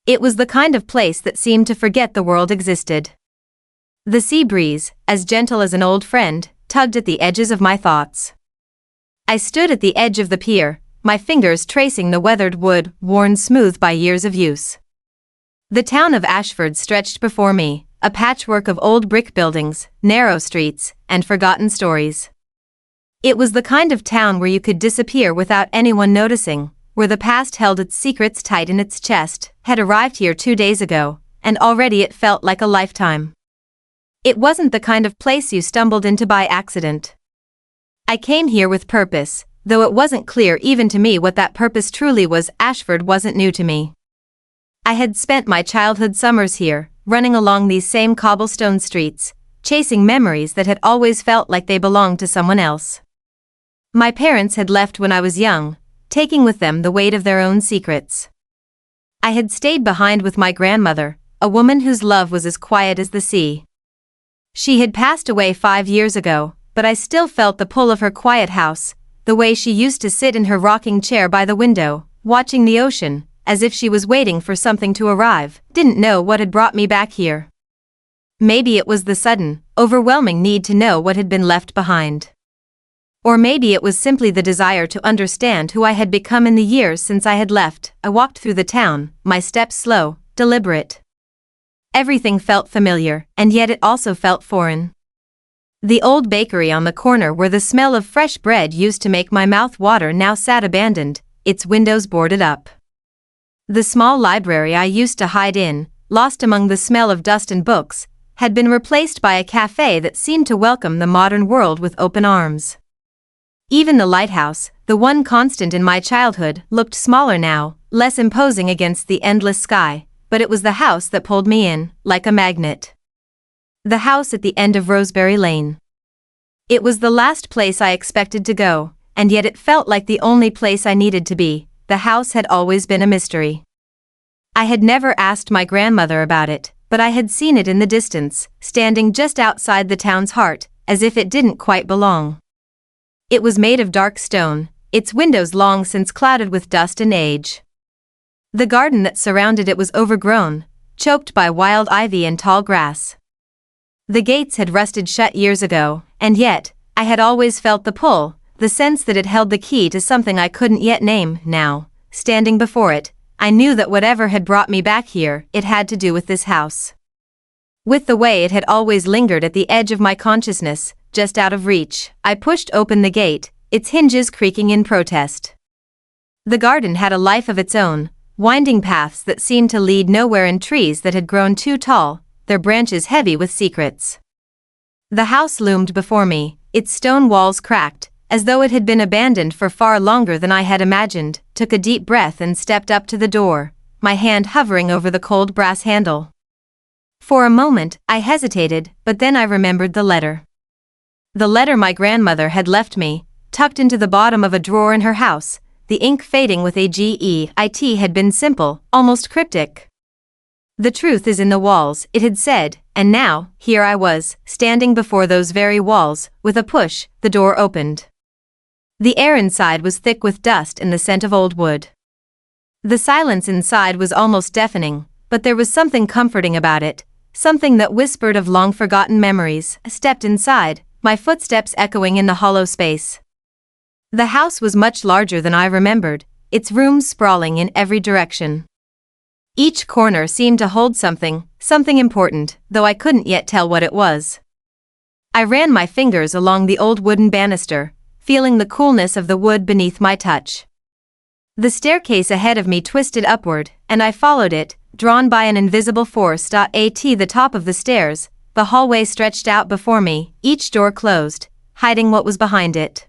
It was the kind of place that seemed to forget the world existed. The sea breeze, as gentle as an old friend, tugged at the edges of my thoughts. I stood at the edge of the pier, my fingers tracing the weathered wood worn smooth by years of use. The town of Ashford stretched before me, a patchwork of old brick buildings, narrow streets, and forgotten stories. It was the kind of town where you could disappear without anyone noticing, where the past held its secrets tight in its chest, had arrived here 2 days ago, and already it felt like a lifetime. It wasn't the kind of place you stumbled into by accident. I came here with purpose, though it wasn't clear even to me what that purpose truly was. Ashford wasn't new to me. I had spent my childhood summers here, running along these same cobblestone streets, chasing memories that had always felt like they belonged to someone else. My parents had left when I was young, taking with them the weight of their own secrets. I had stayed behind with my grandmother, a woman whose love was as quiet as the sea. She had passed away 5 years ago, but I still felt the pull of her quiet house, the way she used to sit in her rocking chair by the window, watching the ocean, as if she was waiting for something to arrive, didn't know what had brought me back here. Maybe it was the sudden, overwhelming need to know what had been left behind. Or maybe it was simply the desire to understand who I had become in the years since I had left. I walked through the town, my steps slow, deliberate. Everything felt familiar, and yet it also felt foreign. The old bakery on the corner where the smell of fresh bread used to make my mouth water now sat abandoned, its windows boarded up. The small library I used to hide in, lost among the smell of dust and books, had been replaced by a cafe that seemed to welcome the modern world with open arms. Even the lighthouse, the one constant in my childhood, looked smaller now, less imposing against the endless sky, but it was the house that pulled me in, like a magnet. The house at the end of Roseberry Lane. It was the last place I expected to go, and yet it felt like the only place I needed to be. The house had always been a mystery. I had never asked my grandmother about it, but I had seen it in the distance, standing just outside the town's heart, as if it didn't quite belong. It was made of dark stone, its windows long since clouded with dust and age. The garden that surrounded it was overgrown, choked by wild ivy and tall grass. The gates had rusted shut years ago, and yet, I had always felt the pull, the sense that it held the key to something I couldn't yet name. Now, standing before it, I knew that whatever had brought me back here, it had to do with this house. With the way it had always lingered at the edge of my consciousness, just out of reach. I pushed open the gate, its hinges creaking in protest. The garden had a life of its own, winding paths that seemed to lead nowhere and trees that had grown too tall, their branches heavy with secrets. The house loomed before me, its stone walls cracked, as though it had been abandoned for far longer than I had imagined. Took a deep breath and stepped up to the door, my hand hovering over the cold brass handle. For a moment, I hesitated, but then I remembered the letter. The letter my grandmother had left me, tucked into the bottom of a drawer in her house, the ink fading with a G-E-I-T had been simple, almost cryptic. The truth is in the walls, it had said, and now, here I was, standing before those very walls. With a push, the door opened. The air inside was thick with dust and the scent of old wood. The silence inside was almost deafening, but there was something comforting about it, something that whispered of long-forgotten memories. I stepped inside, my footsteps echoing in the hollow space. The house was much larger than I remembered, its rooms sprawling in every direction. Each corner seemed to hold something important, though I couldn't yet tell what it was. I ran my fingers along the old wooden banister, feeling the coolness of the wood beneath my touch. The staircase ahead of me twisted upward, and I followed it, drawn by an invisible force. At the top of the stairs, the hallway stretched out before me, each door closed, hiding what was behind it.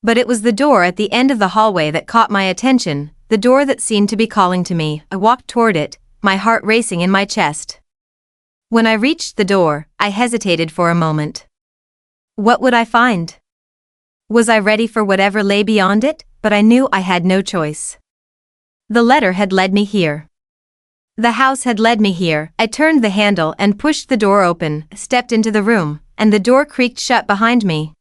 But it was the door at the end of the hallway that caught my attention, the door that seemed to be calling to me. I walked toward it, my heart racing in my chest. When I reached the door, I hesitated for a moment. What would I find? Was I ready for whatever lay beyond it? But I knew I had no choice. The letter had led me here. The house had led me here. I turned the handle and pushed the door open, stepped into the room, and the door creaked shut behind me.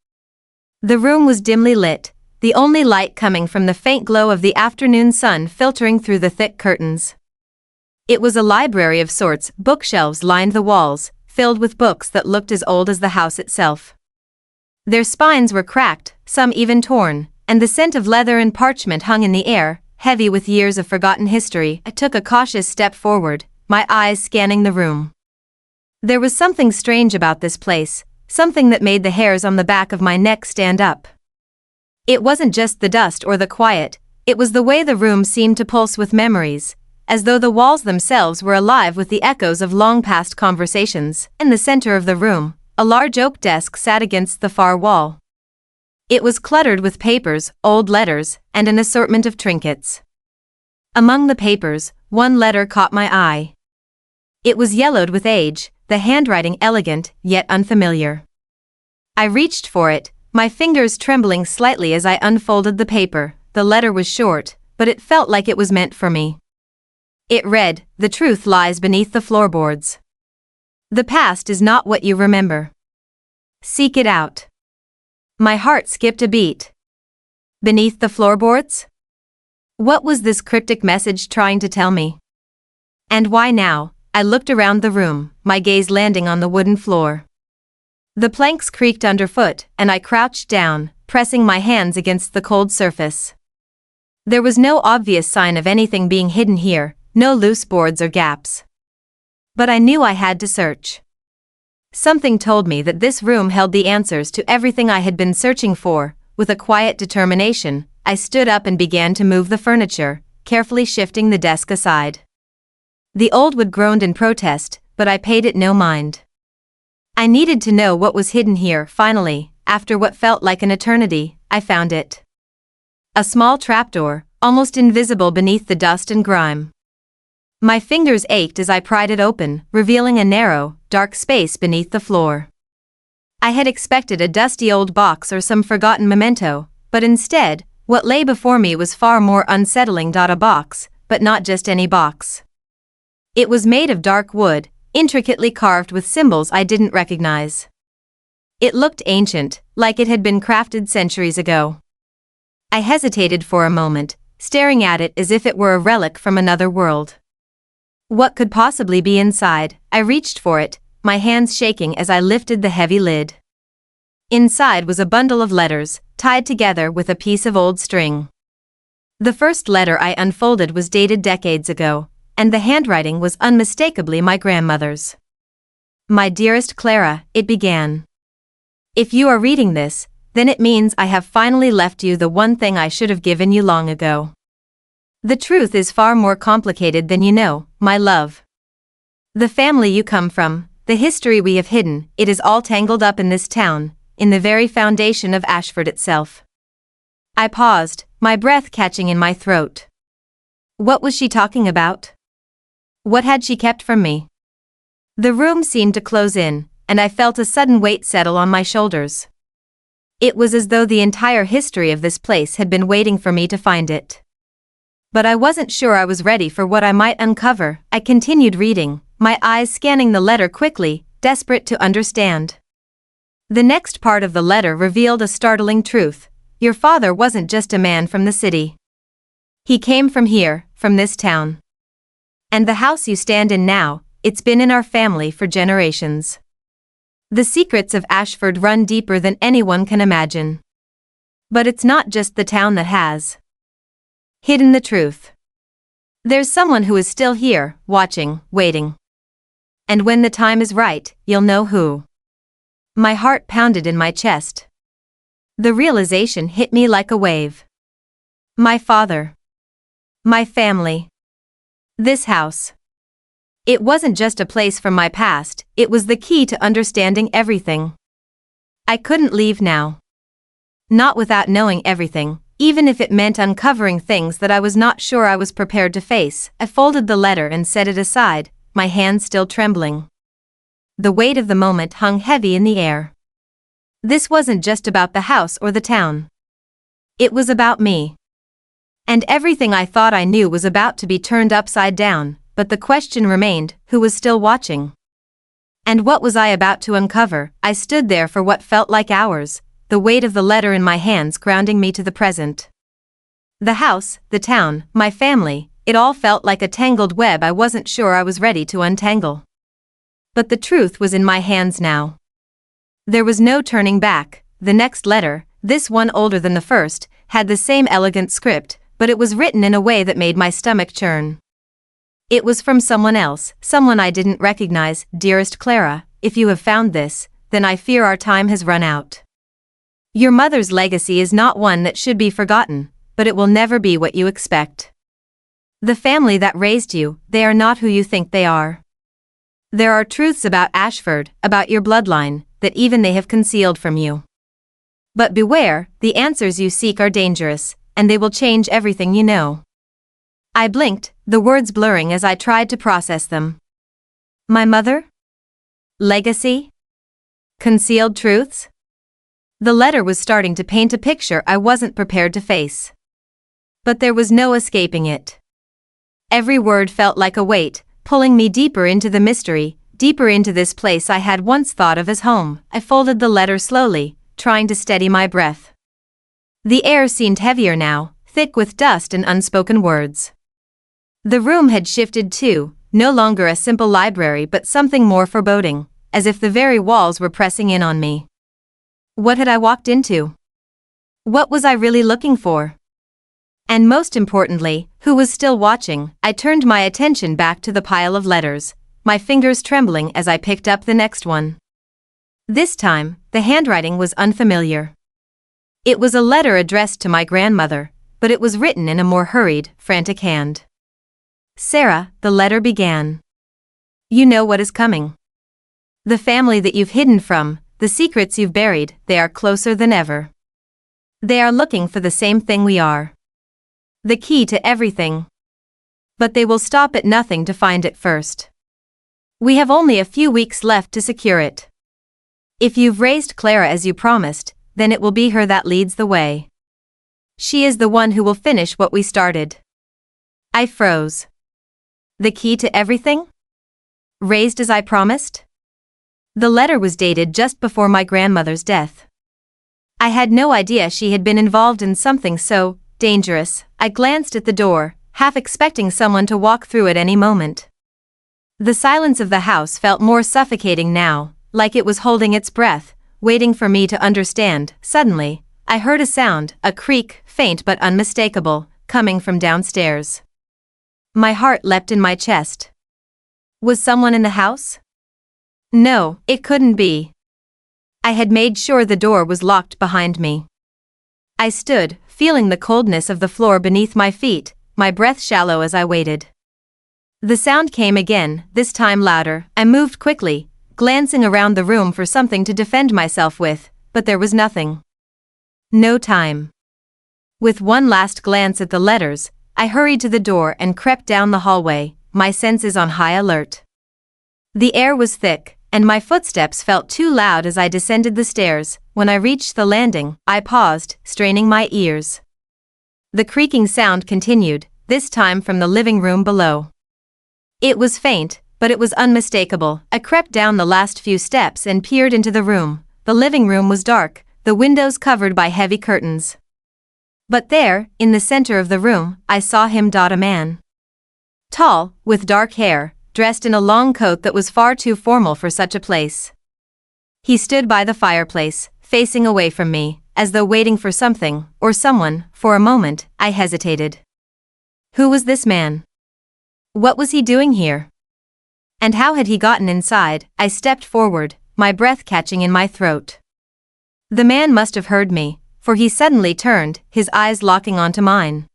The room was dimly lit, the only light coming from the faint glow of the afternoon sun filtering through the thick curtains. It was a library of sorts. Bookshelves lined the walls, filled with books that looked as old as the house itself. Their spines were cracked, some even torn, and the scent of leather and parchment hung in the air, heavy with years of forgotten history. I took a cautious step forward, my eyes scanning the room. There was something strange about this place, something that made the hairs on the back of my neck stand up. It wasn't just the dust or the quiet, it was the way the room seemed to pulse with memories, as though the walls themselves were alive with the echoes of long-past conversations. In the center of the room, a large oak desk sat against the far wall. It was cluttered with papers, old letters, and an assortment of trinkets. Among the papers, one letter caught my eye. It was yellowed with age, the handwriting elegant, yet unfamiliar. I reached for it, my fingers trembling slightly as I unfolded the paper. The letter was short, but it felt like it was meant for me. It read, "The truth lies beneath the floorboards. The past is not what you remember. Seek it out." My heart skipped a beat. Beneath the floorboards? What was this cryptic message trying to tell me? And why now? I looked around the room, my gaze landing on the wooden floor. The planks creaked underfoot, and I crouched down, pressing my hands against the cold surface. There was no obvious sign of anything being hidden here, no loose boards or gaps. But I knew I had to search. Something told me that this room held the answers to everything I had been searching for. With a quiet determination, I stood up and began to move the furniture, carefully shifting the desk aside. The old wood groaned in protest, but I paid it no mind. I needed to know what was hidden here. Finally, after what felt like an eternity, I found it. A small trapdoor, almost invisible beneath the dust and grime. My fingers ached as I pried it open, revealing a narrow, dark space beneath the floor. I had expected a dusty old box or some forgotten memento, but instead, what lay before me was far more unsettling. A box, but not just any box. It was made of dark wood, intricately carved with symbols I didn't recognize. It looked ancient, like it had been crafted centuries ago. I hesitated for a moment, staring at it as if it were a relic from another world. What could possibly be inside? I reached for it, my hands shaking as I lifted the heavy lid. Inside was a bundle of letters, tied together with a piece of old string. The first letter I unfolded was dated decades ago, and the handwriting was unmistakably my grandmother's. "My dearest Clara," it began. "If you are reading this, then it means I have finally left you the one thing I should have given you long ago. The truth is far more complicated than you know, my love. The family you come from, the history we have hidden, it is all tangled up in this town, in the very foundation of Ashford itself." I paused, my breath catching in my throat. What was she talking about? What had she kept from me? The room seemed to close in, and I felt a sudden weight settle on my shoulders. It was as though the entire history of this place had been waiting for me to find it. But I wasn't sure I was ready for what I might uncover. I continued reading, my eyes scanning the letter quickly, desperate to understand. The next part of the letter revealed a startling truth. Your father wasn't just a man from the city. He came from here, from this town. And the house you stand in now, it's been in our family for generations. The secrets of Ashford run deeper than anyone can imagine. But it's not just the town that has hidden the truth. There's someone who is still here, watching, waiting. And when the time is right, you'll know who. My heart pounded in my chest. The realization hit me like a wave. My father. My family. This house. It wasn't just a place from my past, it was the key to understanding everything. I couldn't leave now. Not without knowing everything, even if it meant uncovering things that I was not sure I was prepared to face. I folded the letter and set it aside, my hands still trembling. The weight of the moment hung heavy in the air. This wasn't just about the house or the town. It was about me. And everything I thought I knew was about to be turned upside down, but the question remained, who was still watching? And what was I about to uncover? I stood there for what felt like hours, the weight of the letter in my hands grounding me to the present. The house, the town, my family, it all felt like a tangled web I wasn't sure I was ready to untangle. But the truth was in my hands now. There was no turning back. The next letter, this one older than the first, had the same elegant script, but it was written in a way that made my stomach churn. It was from someone else, someone I didn't recognize. Dearest Clara, if you have found this, then I fear our time has run out. Your mother's legacy is not one that should be forgotten, but it will never be what you expect. The family that raised you, they are not who you think they are. There are truths about Ashford, about your bloodline, that even they have concealed from you. But beware, the answers you seek are dangerous, and they will change everything you know. I blinked, the words blurring as I tried to process them. My mother? Legacy? Concealed truths? The letter was starting to paint a picture I wasn't prepared to face. But there was no escaping it. Every word felt like a weight, pulling me deeper into the mystery, deeper into this place I had once thought of as home. I folded the letter slowly, trying to steady my breath. The air seemed heavier now, thick with dust and unspoken words. The room had shifted too, no longer a simple library but something more foreboding, as if the very walls were pressing in on me. What had I walked into? What was I really looking for? And most importantly, who was still watching? I turned my attention back to the pile of letters, my fingers trembling as I picked up the next one. This time, the handwriting was unfamiliar. It was a letter addressed to my grandmother, but it was written in a more hurried, frantic hand. Sarah, the letter began. You know what is coming. The family that you've hidden from, the secrets you've buried, they are closer than ever. They are looking for the same thing we are. The key to everything. But they will stop at nothing to find it first. We have only a few weeks left to secure it. If you've raised Clara as you promised, then it will be her that leads the way. She is the one who will finish what we started. I froze. The key to everything? Raised as I promised? The letter was dated just before my grandmother's death. I had no idea she had been involved in something so dangerous. I glanced at the door, half expecting someone to walk through at any moment. The silence of the house felt more suffocating now, like it was holding its breath, waiting for me to understand. Suddenly, I heard a sound, a creak, faint but unmistakable, coming from downstairs. My heart leapt in my chest. Was someone in the house? No, it couldn't be. I had made sure the door was locked behind me. I stood, feeling the coldness of the floor beneath my feet, my breath shallow as I waited. The sound came again, this time louder. I moved quickly, glancing around the room for something to defend myself with, but there was nothing. No time. With one last glance at the letters, I hurried to the door and crept down the hallway, my senses on high alert. The air was thick, and my footsteps felt too loud as I descended the stairs. When I reached the landing, I paused, straining my ears. The creaking sound continued, this time from the living room below. It was faint, but it was unmistakable. I crept down the last few steps and peered into the room. The living room was dark, the windows covered by heavy curtains. But there, in the center of the room, I saw him. A man. Tall, with dark hair, dressed in a long coat that was far too formal for such a place. He stood by the fireplace, facing away from me, as though waiting for something, or someone. For a moment, I hesitated. Who was this man? What was he doing here? And how had he gotten inside? I stepped forward, my breath catching in my throat. The man must have heard me, for he suddenly turned, his eyes locking onto mine.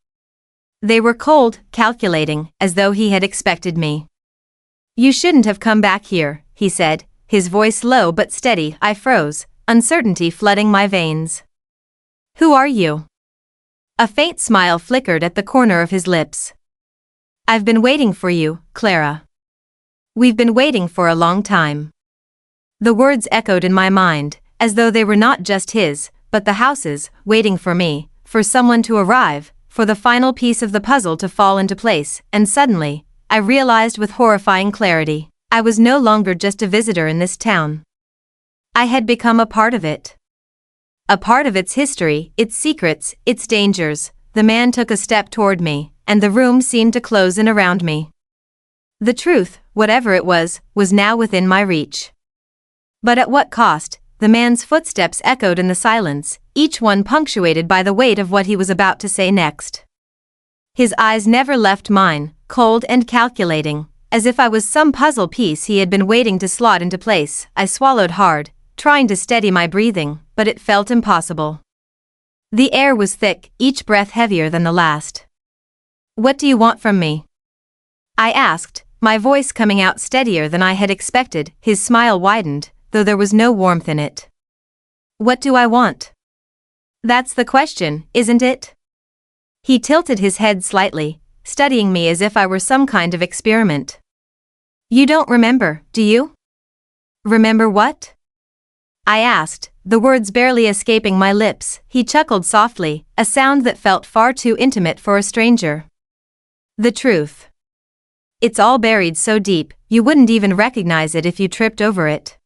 They were cold, calculating, as though he had expected me. You shouldn't have come back here, he said, his voice low but steady. I froze, uncertainty flooding my veins. Who are you? A faint smile flickered at the corner of his lips. I've been waiting for you, Clara. We've been waiting for a long time. The words echoed in my mind, as though they were not just his, but the house's, waiting for me, for someone to arrive, for the final piece of the puzzle to fall into place. And suddenly, I realized with horrifying clarity, I was no longer just a visitor in this town. I had become a part of it. A part of its history, its secrets, its dangers. the man took a step toward me, and the room seemed to close in around me. The truth, whatever it was now within my reach. But at what cost? The man's footsteps echoed in the silence, each one punctuated by the weight of what he was about to say next. His eyes never left mine, cold and calculating, as if I was some puzzle piece he had been waiting to slot into place. I swallowed hard, trying to steady my breathing, but it felt impossible. The air was thick, each breath heavier than the last. "What do you want from me?" I asked, my voice coming out steadier than I had expected. His smile widened, though there was no warmth in it. "What do I want?" "That's the question, isn't it?" He tilted his head slightly, studying me as if I were some kind of experiment. "You don't remember, do you?" "Remember what?" I asked, the words barely escaping my lips. He chuckled softly, a sound that felt far too intimate for a stranger. "The truth. It's all buried so deep, you wouldn't even recognize it if you tripped over it.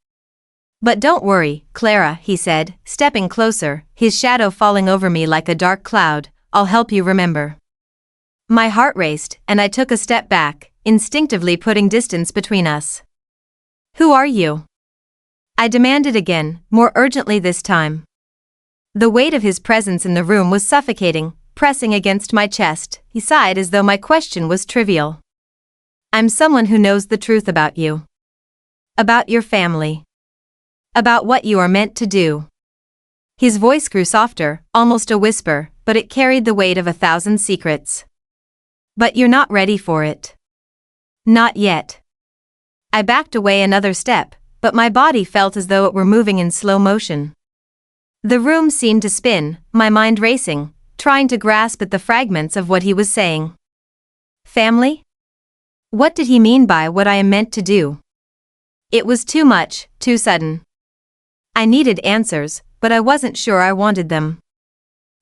But don't worry, Clara," he said, stepping closer, his shadow falling over me like a dark cloud. "I'll help you remember." My heart raced, and I took a step back, instinctively putting distance between us. "Who are you?" I demanded again, more urgently this time. The weight of his presence in the room was suffocating, pressing against my chest. He sighed as though my question was trivial. "I'm someone who knows the truth about you. About your family. About what you are meant to do." His voice grew softer, almost a whisper, but it carried the weight of 1,000 secrets. "But you're not ready for it." "Not yet." I backed away another step, but my body felt as though it were moving in slow motion. The room seemed to spin, my mind racing, trying to grasp at the fragments of what he was saying. Family? What did he mean by what I am meant to do? It was too much, too sudden. I needed answers, but I wasn't sure I wanted them.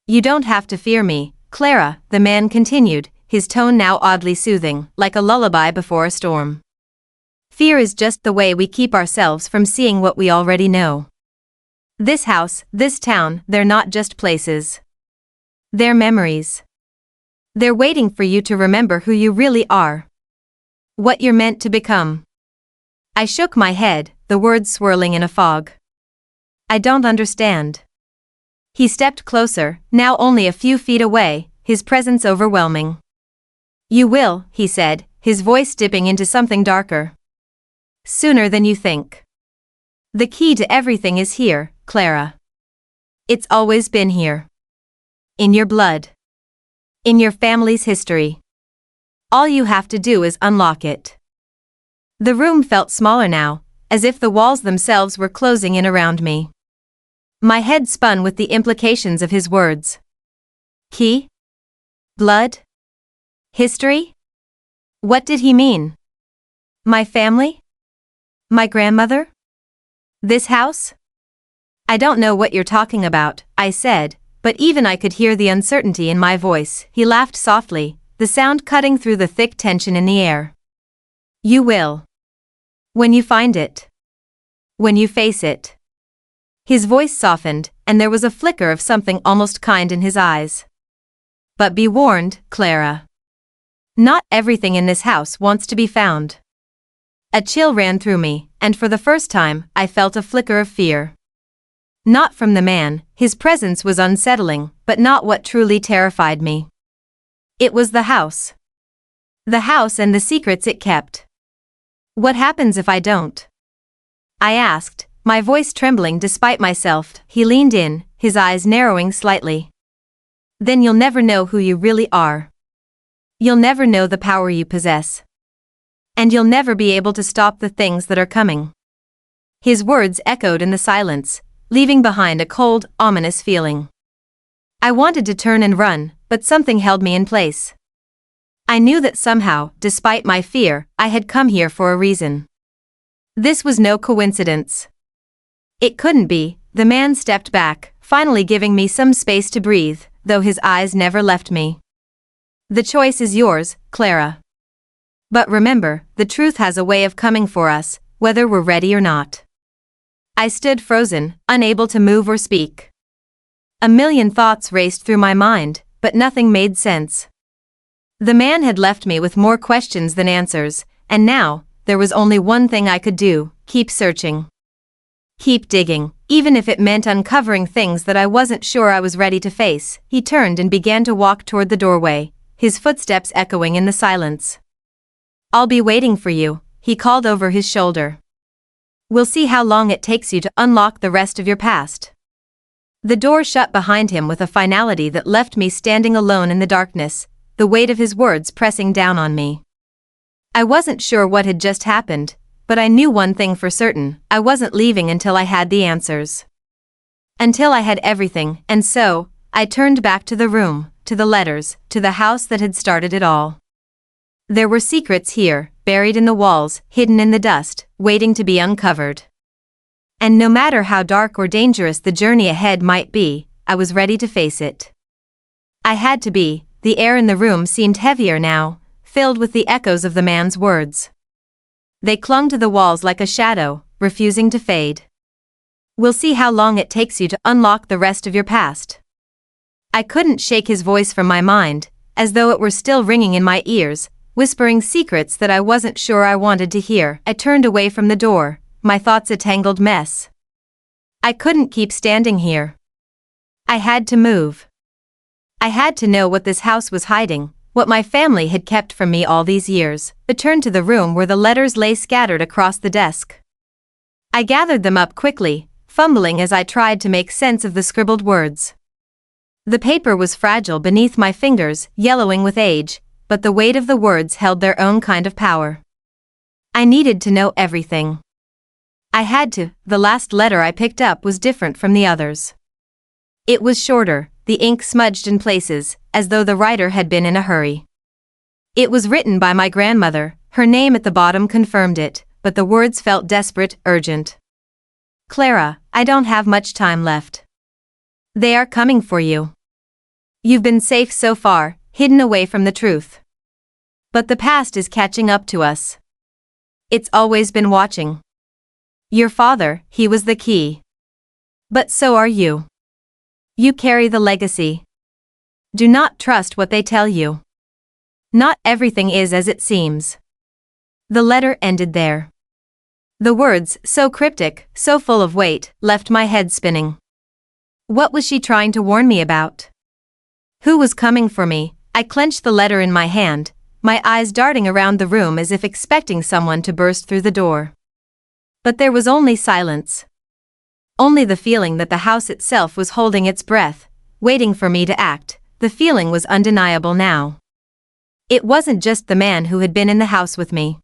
"You don't have to fear me, Clara," the man continued, his tone now oddly soothing, like a lullaby before a storm. "Fear is just the way we keep ourselves from seeing what we already know. This house, this town, they're not just places. They're memories. They're waiting for you to remember who you really are. What you're meant to become." I shook my head, the words swirling in a fog. "I don't understand." He stepped closer, now only a few feet away, his presence overwhelming. "You will," he said, his voice dipping into something darker. "Sooner than you think. The key to everything is here, Clara. It's always been here. In your blood. In your family's history. All you have to do is unlock it." The room felt smaller now, as if the walls themselves were closing in around me. My head spun with the implications of his words. Key? Blood? History? What did he mean? My family? My grandmother? This house? "I don't know what you're talking about," I said, but even I could hear the uncertainty in my voice. He laughed softly, the sound cutting through the thick tension in the air. "You will. When you find it. When you face it." His voice softened, and there was a flicker of something almost kind in his eyes. "But be warned, Clara. Not everything in this house wants to be found." A chill ran through me, and for the first time, I felt a flicker of fear. Not from the man, his presence was unsettling, but not what truly terrified me. It was the house. The house and the secrets it kept. "What happens if I don't?" I asked, my voice trembling despite myself. He leaned in, his eyes narrowing slightly. "Then you'll never know who you really are. You'll never know the power you possess. And you'll never be able to stop the things that are coming." His words echoed in the silence, leaving behind a cold, ominous feeling. I wanted to turn and run, but something held me in place. I knew that somehow, despite my fear, I had come here for a reason. This was no coincidence. It couldn't be. The man stepped back, finally giving me some space to breathe, though his eyes never left me. "The choice is yours, Clara. But remember, the truth has a way of coming for us, whether we're ready or not." I stood frozen, unable to move or speak. A million thoughts raced through my mind, but nothing made sense. The man had left me with more questions than answers, and now, there was only one thing I could do: keep searching. Keep digging, even if it meant uncovering things that I wasn't sure I was ready to face. He turned and began to walk toward the doorway, his footsteps echoing in the silence. "I'll be waiting for you," he called over his shoulder. "We'll see how long it takes you to unlock the rest of your past." The door shut behind him with a finality that left me standing alone in the darkness, the weight of his words pressing down on me. I wasn't sure what had just happened, but I knew one thing for certain: I wasn't leaving until I had the answers. Until I had everything, and so, I turned back to the room, to the letters, to the house that had started it all. There were secrets here, buried in the walls, hidden in the dust, waiting to be uncovered. And no matter how dark or dangerous the journey ahead might be, I was ready to face it. I had to be. The air in the room seemed heavier now, filled with the echoes of the man's words. They clung to the walls like a shadow, refusing to fade. "We'll see how long it takes you to unlock the rest of your past." I couldn't shake his voice from my mind, as though it were still ringing in my ears, whispering secrets that I wasn't sure I wanted to hear. I turned away from the door, my thoughts a tangled mess. I couldn't keep standing here. I had to move. I had to know what this house was hiding, what my family had kept from me all these years. I turned to the room where the letters lay scattered across the desk. I gathered them up quickly, fumbling as I tried to make sense of the scribbled words. The paper was fragile beneath my fingers, yellowing with age, but the weight of the words held their own kind of power. I needed to know everything. I had to. The last letter I picked up was different from the others. It was shorter, the ink smudged in places, as though the writer had been in a hurry. It was written by my grandmother, her name at the bottom confirmed it, but the words felt desperate, urgent. "Clara, I don't have much time left. They are coming for you. You've been safe so far, hidden away from the truth. But the past is catching up to us. It's always been watching. Your father, he was the key. But so are you. You carry the legacy. Do not trust what they tell you. Not everything is as it seems." The letter ended there. The words, so cryptic, so full of weight, left my head spinning. What was she trying to warn me about? Who was coming for me? I clenched the letter in my hand, my eyes darting around the room as if expecting someone to burst through the door. But there was only silence. Only the feeling that the house itself was holding its breath, waiting for me to act. The feeling was undeniable now. It wasn't just the man who had been in the house with me.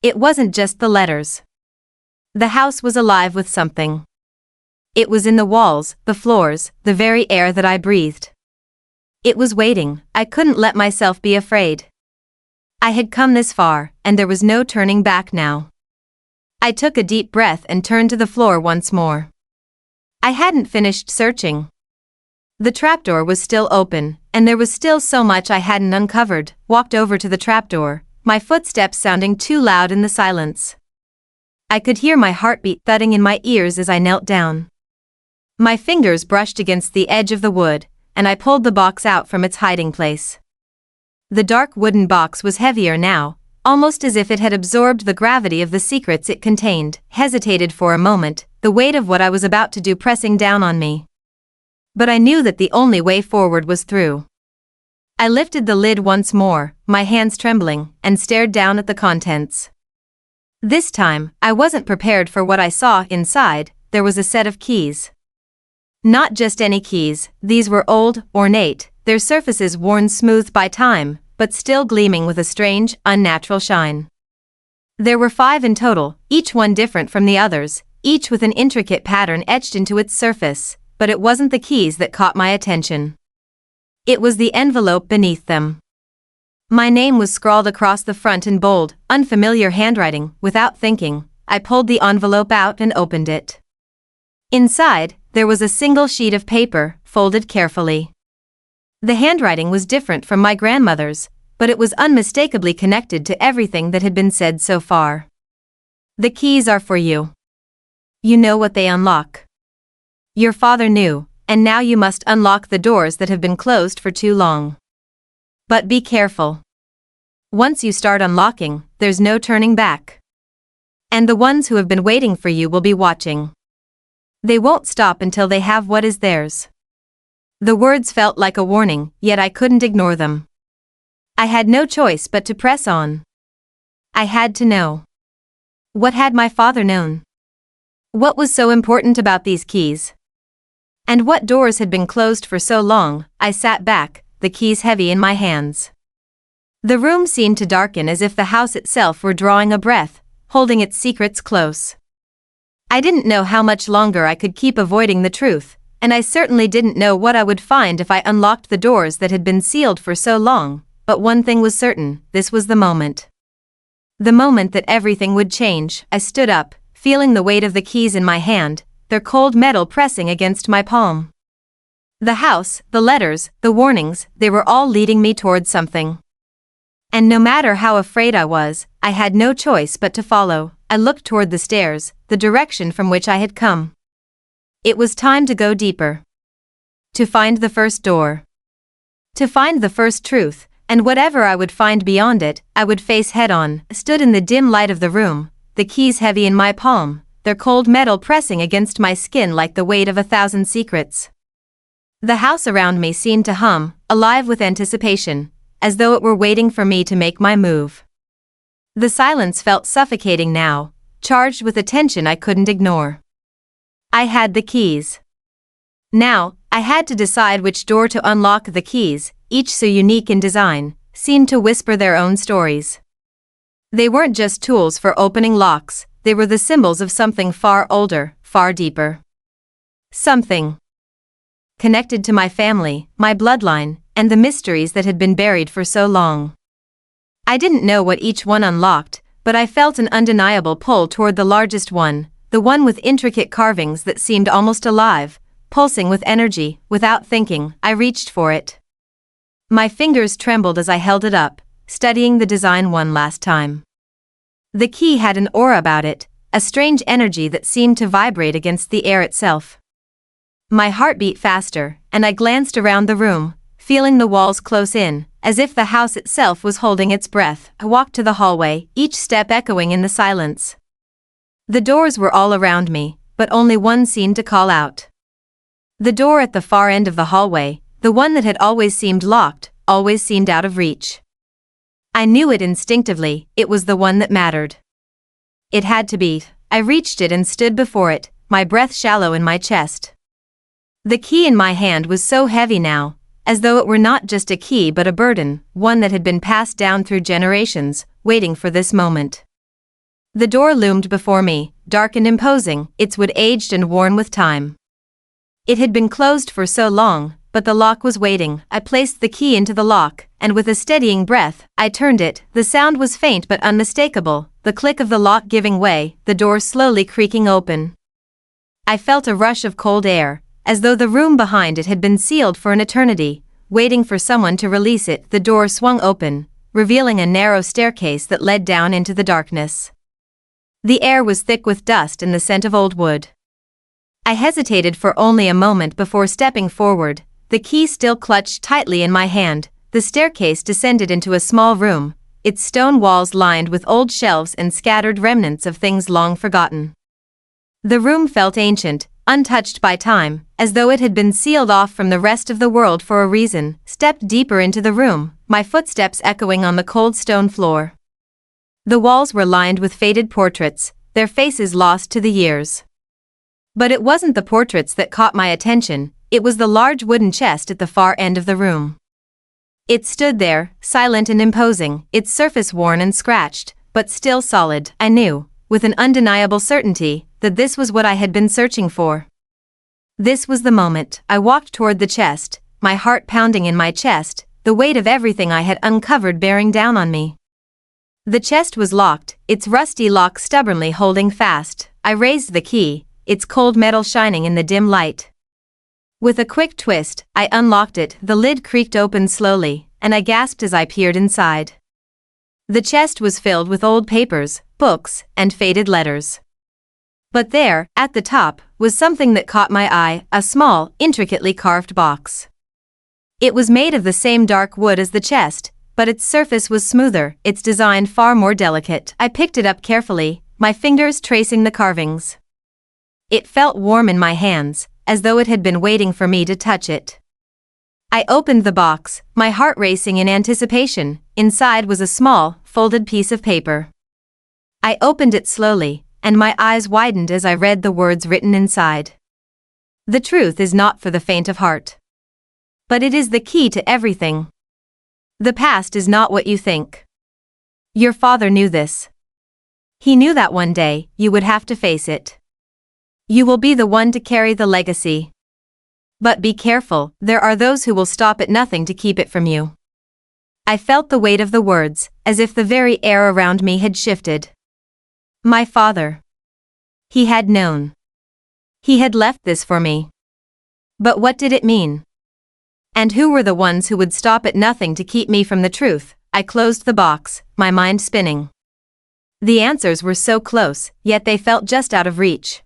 It wasn't just the letters. The house was alive with something. It was in the walls, the floors, the very air that I breathed. It was waiting. I couldn't let myself be afraid. I had come this far, and there was no turning back now. I took a deep breath and turned to the floor once more. I hadn't finished searching. The trapdoor was still open, and there was still so much I hadn't uncovered. Walked over to the trapdoor, my footsteps sounding too loud in the silence. I could hear my heartbeat thudding in my ears as I knelt down. My fingers brushed against the edge of the wood, and I pulled the box out from its hiding place. The dark wooden box was heavier now, almost as if it had absorbed the gravity of the secrets it contained. Hesitated for a moment, the weight of what I was about to do pressing down on me. But I knew that the only way forward was through. I lifted the lid once more, my hands trembling, and stared down at the contents. This time, I wasn't prepared for what I saw inside. There was a set of keys. Not just any keys, these were old, ornate, their surfaces worn smooth by time, but still gleaming with a strange, unnatural shine. There were 5 in total, each one different from the others, each with an intricate pattern etched into its surface, but it wasn't the keys that caught my attention. It was the envelope beneath them. My name was scrawled across the front in bold, unfamiliar handwriting. Without thinking, I pulled the envelope out and opened it. Inside, there was a single sheet of paper, folded carefully. The handwriting was different from my grandmother's, but it was unmistakably connected to everything that had been said so far. "The keys are for you. You know what they unlock. Your father knew, and now you must unlock the doors that have been closed for too long. But be careful. Once you start unlocking, there's no turning back. And the ones who have been waiting for you will be watching. They won't stop until they have what is theirs. The words felt like a warning, yet I couldn't ignore them. I had no choice but to press on. I had to know. What had my father known? What was so important about these keys? And what doors had been closed for so long? I sat back, the keys heavy in my hands. The room seemed to darken as if the house itself were drawing a breath, holding its secrets close. I didn't know how much longer I could keep avoiding the truth, and I certainly didn't know what I would find if I unlocked the doors that had been sealed for so long, but one thing was certain: this was the moment. The moment that everything would change. I stood up, feeling the weight of the keys in my hand, their cold metal pressing against my palm. The house, the letters, the warnings, they were all leading me towards something. And no matter how afraid I was, I had no choice but to follow. I looked toward the stairs, the direction from which I had come. It was time to go deeper. To find the first door. To find the first truth, and whatever I would find beyond it, I would face head-on. I stood in the dim light of the room, the keys heavy in my palm, their cold metal pressing against my skin like the weight of 1,000 secrets. The house around me seemed to hum, alive with anticipation, as though it were waiting for me to make my move. The silence felt suffocating now, charged with a tension I couldn't ignore. I had the keys. Now, I had to decide which door to unlock. The keys, each so unique in design, seemed to whisper their own stories. They weren't just tools for opening locks, they were the symbols of something far older, far deeper. Something connected to my family, my bloodline, and the mysteries that had been buried for so long. I didn't know what each one unlocked, but I felt an undeniable pull toward the largest one, the one with intricate carvings that seemed almost alive, pulsing with energy. Without thinking, I reached for it. My fingers trembled as I held it up, studying the design one last time. The key had an aura about it, a strange energy that seemed to vibrate against the air itself. My heart beat faster, and I glanced around the room, feeling the walls close in, as if the house itself was holding its breath. I walked to the hallway, each step echoing in the silence. The doors were all around me, but only one seemed to call out. The door at the far end of the hallway, the one that had always seemed locked, always seemed out of reach. I knew it instinctively, it was the one that mattered. It had to be. I reached it and stood before it, my breath shallow in my chest. The key in my hand was so heavy now, as though it were not just a key but a burden, one that had been passed down through generations, waiting for this moment. The door loomed before me, dark and imposing, its wood aged and worn with time. It had been closed for so long, but the lock was waiting. I placed the key into the lock, and with a steadying breath, I turned it. The sound was faint but unmistakable, the click of the lock giving way, the door slowly creaking open. I felt a rush of cold air, as though the room behind it had been sealed for an eternity, waiting for someone to release it. The door swung open, revealing a narrow staircase that led down into the darkness. The air was thick with dust and the scent of old wood. I hesitated for only a moment before stepping forward, the key still clutched tightly in my hand. The staircase descended into a small room, its stone walls lined with old shelves and scattered remnants of things long forgotten. The room felt ancient, untouched by time, as though it had been sealed off from the rest of the world for a reason. Stepped deeper into the room, my footsteps echoing on the cold stone floor. The walls were lined with faded portraits, their faces lost to the years. But it wasn't the portraits that caught my attention, it was the large wooden chest at the far end of the room. It stood there, silent and imposing, its surface worn and scratched, but still solid. I knew, with an undeniable certainty, that this was what I had been searching for. This was the moment. I walked toward the chest, my heart pounding in my chest, the weight of everything I had uncovered bearing down on me. The chest was locked, its rusty lock stubbornly holding fast. I raised the key, its cold metal shining in the dim light. With a quick twist, I unlocked it. The lid creaked open slowly, and I gasped as I peered inside. The chest was filled with old papers, books, and faded letters. But there, at the top, was something that caught my eye, a small, intricately carved box. It was made of the same dark wood as the chest, but its surface was smoother, its design far more delicate. I picked it up carefully, my fingers tracing the carvings. It felt warm in my hands, as though it had been waiting for me to touch it. I opened the box, my heart racing in anticipation. Inside was a small, folded piece of paper. I opened it slowly, and my eyes widened as I read the words written inside. The truth is not for the faint of heart. But it is the key to everything. The past is not what you think. Your father knew this. He knew that one day, you would have to face it. You will be the one to carry the legacy. But be careful, there are those who will stop at nothing to keep it from you. I felt the weight of the words, as if the very air around me had shifted. My father. He had known. He had left this for me. But what did it mean? And who were the ones who would stop at nothing to keep me from the truth? I closed the box, my mind spinning. The answers were so close, yet they felt just out of reach.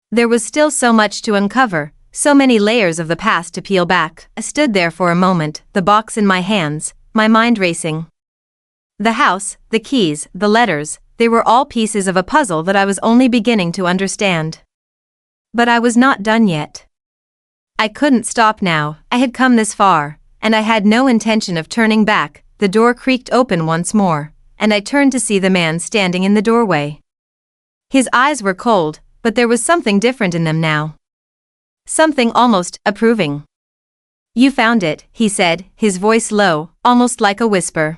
There was still so much to uncover, so many layers of the past to peel back. I stood there for a moment, the box in my hands, my mind racing. The house, the keys, the letters, they were all pieces of a puzzle that I was only beginning to understand. But I was not done yet. I couldn't stop now. I had come this far, and I had no intention of turning back. The door creaked open once more, and I turned to see the man standing in the doorway. His eyes were cold, but there was something different in them now. Something almost approving. You found it, he said, his voice low, almost like a whisper.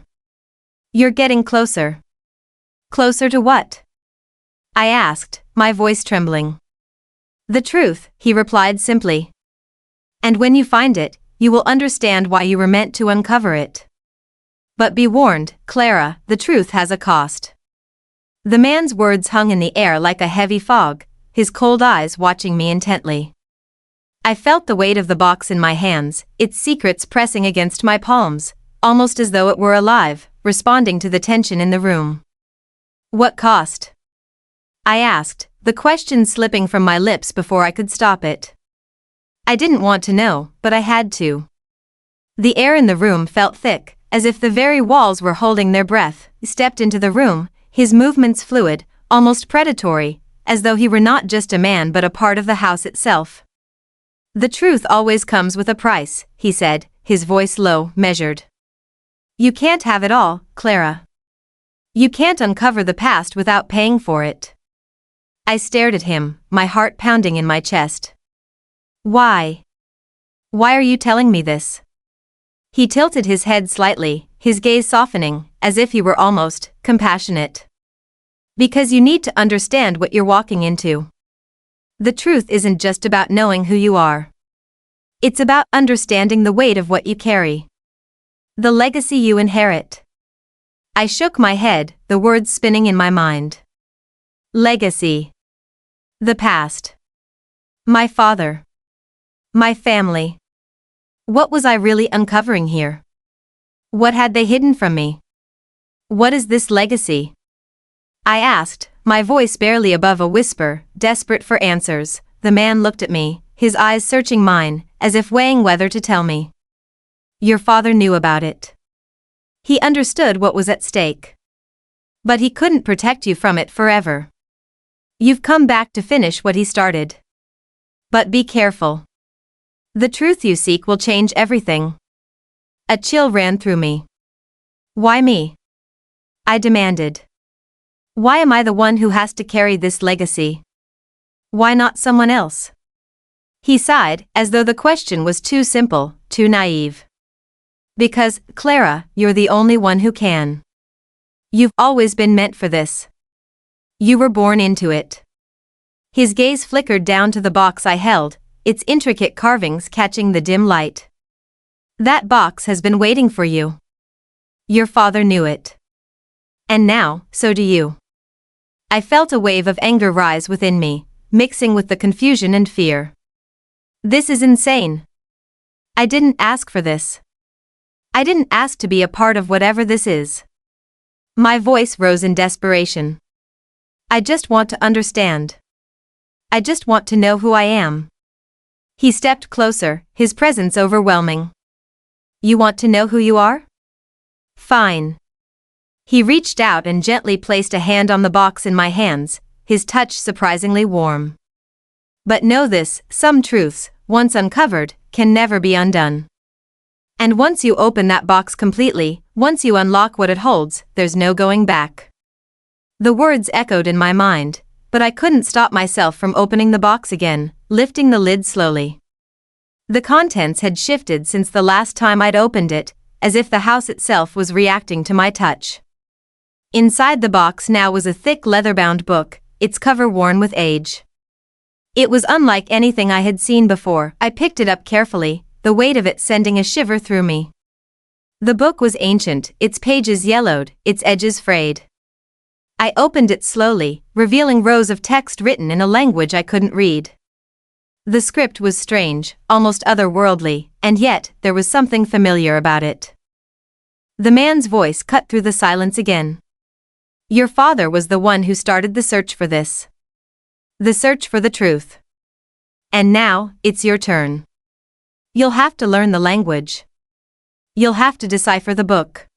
You're getting closer. Closer to what? I asked, my voice trembling. The truth, he replied simply. And when you find it, you will understand why you were meant to uncover it. But be warned, Clara, the truth has a cost. The man's words hung in the air like a heavy fog, his cold eyes watching me intently. I felt the weight of the box in my hands, its secrets pressing against my palms, almost as though it were alive, responding to the tension in the room. What cost? I asked, the question slipping from my lips before I could stop it. I didn't want to know, but I had to. The air in the room felt thick, as if the very walls were holding their breath. He stepped into the room, his movements fluid, almost predatory, as though he were not just a man but a part of the house itself. The truth always comes with a price, he said, his voice low, measured. You can't have it all, Clara. You can't uncover the past without paying for it. I stared at him, my heart pounding in my chest. Why? Why are you telling me this? He tilted his head slightly, his gaze softening, as if he were almost compassionate. Because you need to understand what you're walking into. The truth isn't just about knowing who you are. It's about understanding the weight of what you carry. The legacy you inherit. I shook my head, the words spinning in my mind. Legacy. The past. My father. My family. What was I really uncovering here? What had they hidden from me? What is this legacy? I asked, my voice barely above a whisper, desperate for answers. The man looked at me, his eyes searching mine, as if weighing whether to tell me. Your father knew about it. He understood what was at stake. But he couldn't protect you from it forever. You've come back to finish what he started. But be careful. The truth you seek will change everything. A chill ran through me. Why me? I demanded. Why am I the one who has to carry this legacy? Why not someone else? He sighed, as though the question was too simple, too naive. Because, Clara, you're the only one who can. You've always been meant for this. You were born into it. His gaze flickered down to the box I held, its intricate carvings catching the dim light. That box has been waiting for you. Your father knew it. And now, so do you. I felt a wave of anger rise within me, mixing with the confusion and fear. This is insane. I didn't ask for this. I didn't ask to be a part of whatever this is. My voice rose in desperation. I just want to understand. I just want to know who I am. He stepped closer, his presence overwhelming. You want to know who you are? Fine. He reached out and gently placed a hand on the box in my hands, his touch surprisingly warm. But know this, some truths, once uncovered, can never be undone. And once you open that box completely, once you unlock what it holds, there's no going back. The words echoed in my mind, but I couldn't stop myself from opening the box again, lifting the lid slowly. The contents had shifted since the last time I'd opened it, as if the house itself was reacting to my touch. Inside the box now was a thick leather-bound book, its cover worn with age. It was unlike anything I had seen before. I picked it up carefully, the weight of it sending a shiver through me. The book was ancient, its pages yellowed, its edges frayed. I opened it slowly, revealing rows of text written in a language I couldn't read. The script was strange, almost otherworldly, and yet there was something familiar about it. The man's voice cut through the silence again. Your father was the one who started the search for this. The search for the truth. And now, it's your turn. You'll have to learn the language. You'll have to decipher the book.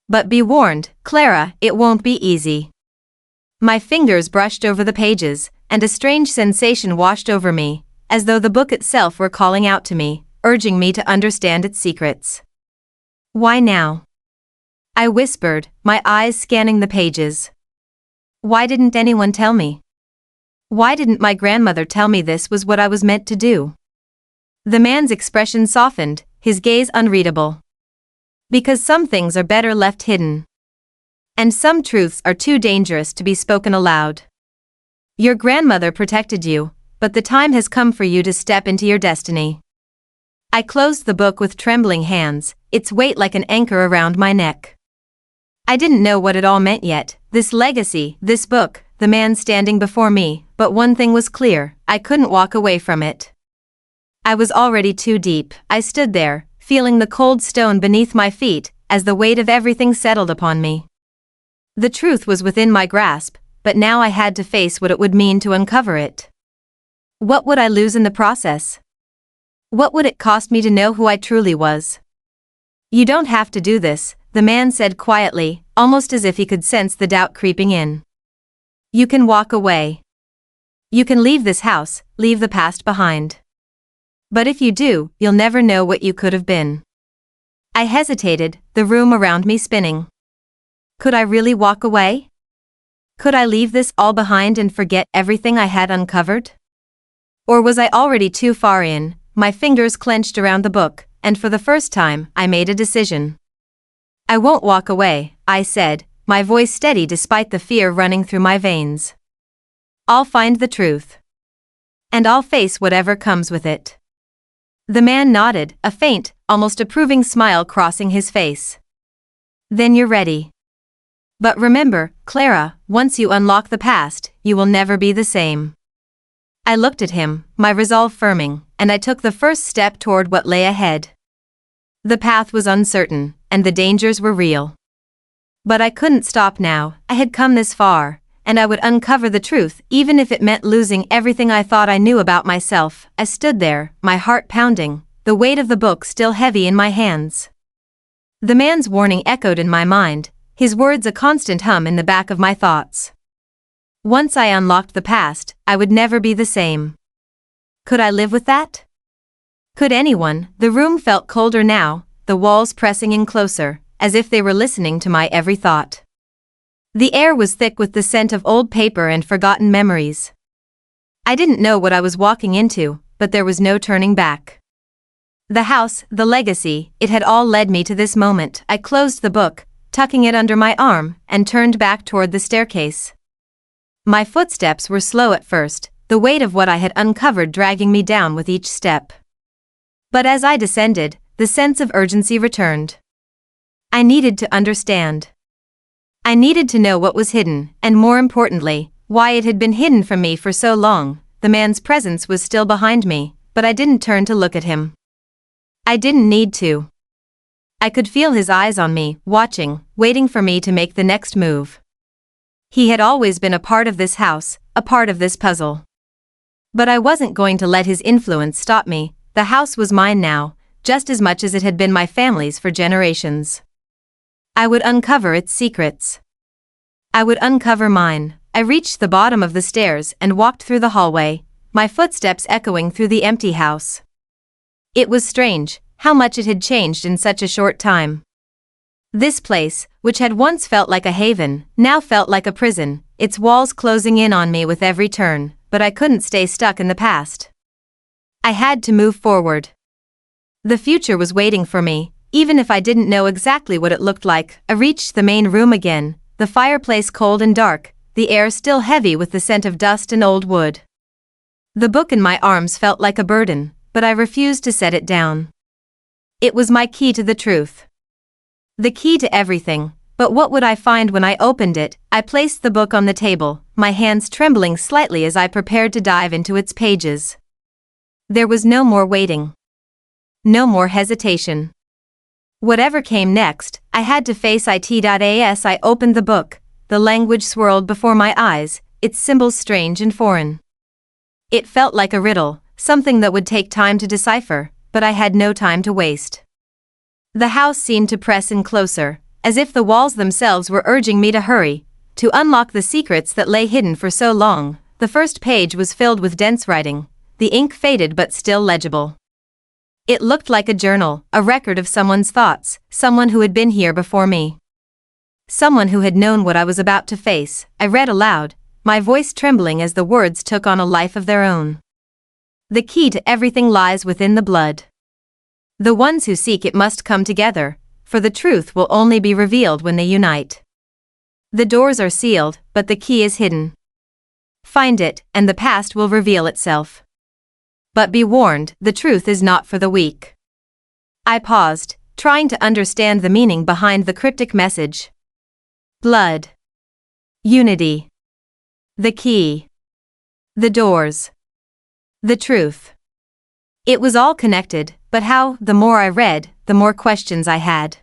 But be warned, Clara, it won't be easy. My fingers brushed over the pages, and a strange sensation washed over me, as though the book itself were calling out to me, urging me to understand its secrets. Why now? I whispered, my eyes scanning the pages. Why didn't anyone tell me? Why didn't my grandmother tell me this was what I was meant to do? The man's expression softened, his gaze unreadable. Because some things are better left hidden. And some truths are too dangerous to be spoken aloud. Your grandmother protected you, but the time has come for you to step into your destiny. I closed the book with trembling hands, its weight like an anchor around my neck. I didn't know what it all meant yet, this legacy, this book, the man standing before me, but one thing was clear, I couldn't walk away from it. I was already too deep. I stood there, feeling the cold stone beneath my feet, as the weight of everything settled upon me. The truth was within my grasp, but now I had to face what it would mean to uncover it. What would I lose in the process? What would it cost me to know who I truly was? You don't have to do this, the man said quietly, almost as if he could sense the doubt creeping in. You can walk away. You can leave this house, leave the past behind. But if you do, you'll never know what you could have been. I hesitated, the room around me spinning. Could I really walk away? Could I leave this all behind and forget everything I had uncovered? Or was I already too far in? My fingers clenched around the book, and for the first time, I made a decision. I won't walk away, I said, my voice steady despite the fear running through my veins. I'll find the truth. And I'll face whatever comes with it. The man nodded, a faint, almost approving smile crossing his face. Then you're ready. But remember, Clara, once you unlock the past, you will never be the same. I looked at him, my resolve firming, and I took the first step toward what lay ahead. The path was uncertain, and the dangers were real. But I couldn't stop now, I had come this far, and I would uncover the truth even if it meant losing everything I thought I knew about myself. I stood there, my heart pounding, the weight of the book still heavy in my hands. The man's warning echoed in my mind, his words a constant hum in the back of my thoughts. Once I unlocked the past, I would never be the same. Could I live with that? Could anyone? The room felt colder now, the walls pressing in closer, as if they were listening to my every thought. The air was thick with the scent of old paper and forgotten memories. I didn't know what I was walking into, but there was no turning back. The house, the legacy, it had all led me to this moment. I closed the book, tucking it under my arm, and turned back toward the staircase. My footsteps were slow at first, the weight of what I had uncovered dragging me down with each step. But as I descended, the sense of urgency returned. I needed to understand. I needed to know what was hidden, and more importantly, why it had been hidden from me for so long. The man's presence was still behind me, but I didn't turn to look at him. I didn't need to. I could feel his eyes on me, watching, waiting for me to make the next move. He had always been a part of this house, a part of this puzzle. But I wasn't going to let his influence stop me. The house was mine now, just as much as it had been my family's for generations. I would uncover its secrets. I would uncover mine. I reached the bottom of the stairs and walked through the hallway, my footsteps echoing through the empty house. It was strange how much it had changed in such a short time. This place, which had once felt like a haven, now felt like a prison, its walls closing in on me with every turn, but I couldn't stay stuck in the past. I had to move forward. The future was waiting for me, even if I didn't know exactly what it looked like. I reached the main room again, the fireplace cold and dark, the air still heavy with the scent of dust and old wood. The book in my arms felt like a burden, but I refused to set it down. It was my key to the truth. The key to everything, but what would I find when I opened it? I placed the book on the table, my hands trembling slightly as I prepared to dive into its pages. There was no more waiting. No more hesitation. Whatever came next, I had to face it. As I opened the book, the language swirled before my eyes, its symbols strange and foreign. It felt like a riddle, something that would take time to decipher, but I had no time to waste. The house seemed to press in closer, as if the walls themselves were urging me to hurry, to unlock the secrets that lay hidden for so long. The first page was filled with dense writing, the ink faded but still legible. It looked like a journal, a record of someone's thoughts, someone who had been here before me. Someone who had known what I was about to face. I read aloud, my voice trembling as the words took on a life of their own. The key to everything lies within the blood. The ones who seek it must come together, for the truth will only be revealed when they unite. The doors are sealed, but the key is hidden. Find it, and the past will reveal itself. But be warned, the truth is not for the weak. I paused, trying to understand the meaning behind the cryptic message. Blood. Unity. The key. The doors. The truth. It was all connected, but how? The more I read, the more questions I had.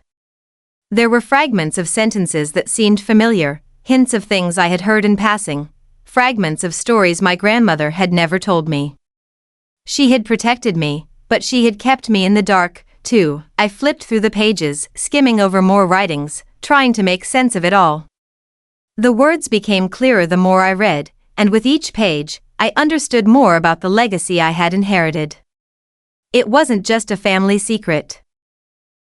There were fragments of sentences that seemed familiar, hints of things I had heard in passing, fragments of stories my grandmother had never told me. She had protected me, but she had kept me in the dark, too. I flipped through the pages, skimming over more writings, trying to make sense of it all. The words became clearer the more I read, and with each page, I understood more about the legacy I had inherited. It wasn't just a family secret.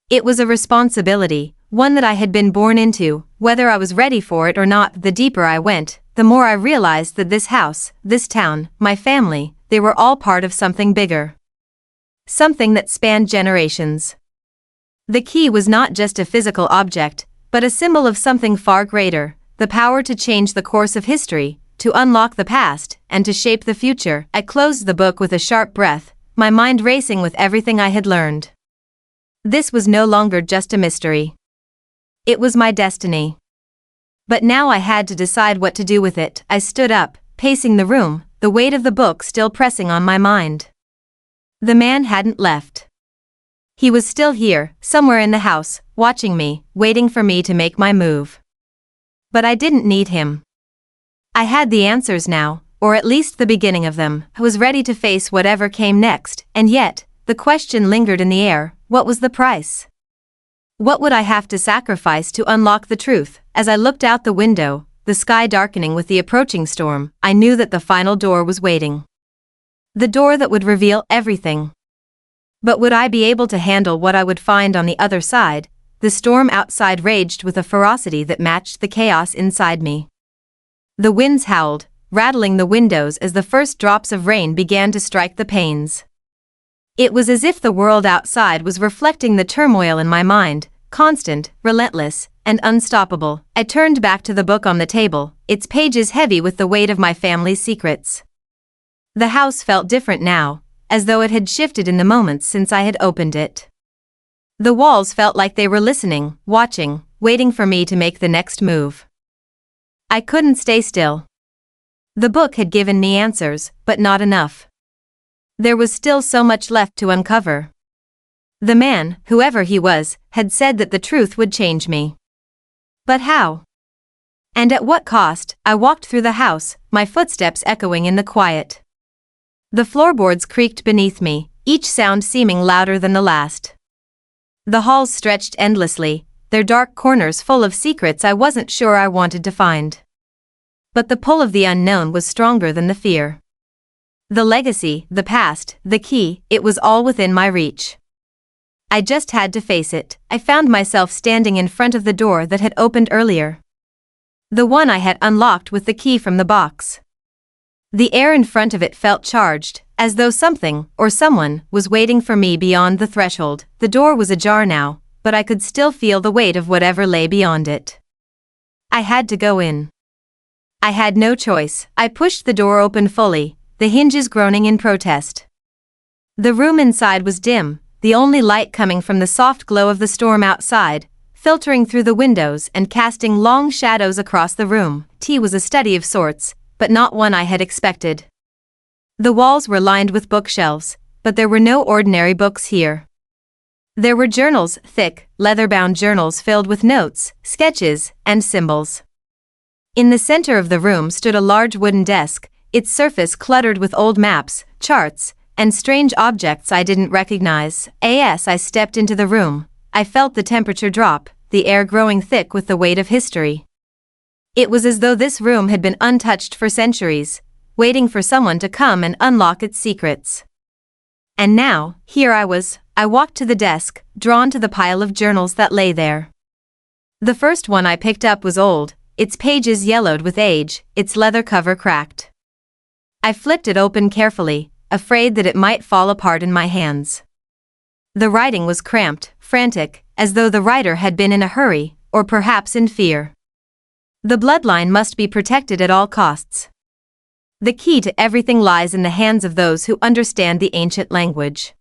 It was a responsibility, one that I had been born into, whether I was ready for it or not. The deeper I went, the more I realized that this house, this town, my family, they were all part of something bigger. Something that spanned generations. The key was not just a physical object, but a symbol of something far greater, the power to change the course of history, to unlock the past, and to shape the future. I closed the book with a sharp breath, my mind racing with everything I had learned. This was no longer just a mystery. It was my destiny. But now I had to decide what to do with it. I stood up, pacing the room, the weight of the book still pressing on my mind. The man hadn't left. He was still here, somewhere in the house, watching me, waiting for me to make my move. But I didn't need him. I had the answers now, or at least the beginning of them. I was ready to face whatever came next, and yet, the question lingered in the air, what was the price? What would I have to sacrifice to unlock the truth? As I looked out the window, the sky darkening with the approaching storm, I knew that the final door was waiting. The door that would reveal everything. But would I be able to handle what I would find on the other side? The storm outside raged with a ferocity that matched the chaos inside me. The winds howled, rattling the windows as the first drops of rain began to strike the panes. It was as if the world outside was reflecting the turmoil in my mind, constant, relentless, and unstoppable. I turned back to the book on the table, its pages heavy with the weight of my family's secrets. The house felt different now, as though it had shifted in the moments since I had opened it. The walls felt like they were listening, watching, waiting for me to make the next move. I couldn't stay still. The book had given me answers, but not enough. There was still so much left to uncover. The man, whoever he was, had said that the truth would change me. But how? And at what cost? I walked through the house, my footsteps echoing in the quiet. The floorboards creaked beneath me, each sound seeming louder than the last. The halls stretched endlessly, their dark corners full of secrets I wasn't sure I wanted to find. But the pull of the unknown was stronger than the fear. The legacy, the past, the key, it was all within my reach. I just had to face it. I found myself standing in front of the door that had opened earlier. The one I had unlocked with the key from the box. The air in front of it felt charged, as though something, or someone, was waiting for me beyond the threshold. The door was ajar now, but I could still feel the weight of whatever lay beyond it. I had to go in. I had no choice. I pushed the door open fully, the hinges groaning in protest. The room inside was dim, the only light coming from the soft glow of the storm outside, filtering through the windows and casting long shadows across the room. Tea was a study of sorts, but not one I had expected. The walls were lined with bookshelves, but there were no ordinary books here. There were journals, thick, leather-bound journals filled with notes, sketches, and symbols. In the center of the room stood a large wooden desk, its surface cluttered with old maps, charts, and strange objects I didn't recognize. As I stepped into the room, I felt the temperature drop, the air growing thick with the weight of history. It was as though this room had been untouched for centuries, waiting for someone to come and unlock its secrets. And now, here I was. I walked to the desk, drawn to the pile of journals that lay there. The first one I picked up was old, its pages yellowed with age, its leather cover cracked. I flipped it open carefully, afraid that it might fall apart in my hands. The writing was cramped, frantic, as though the writer had been in a hurry, or perhaps in fear. The bloodline must be protected at all costs. The key to everything lies in the hands of those who understand the ancient language.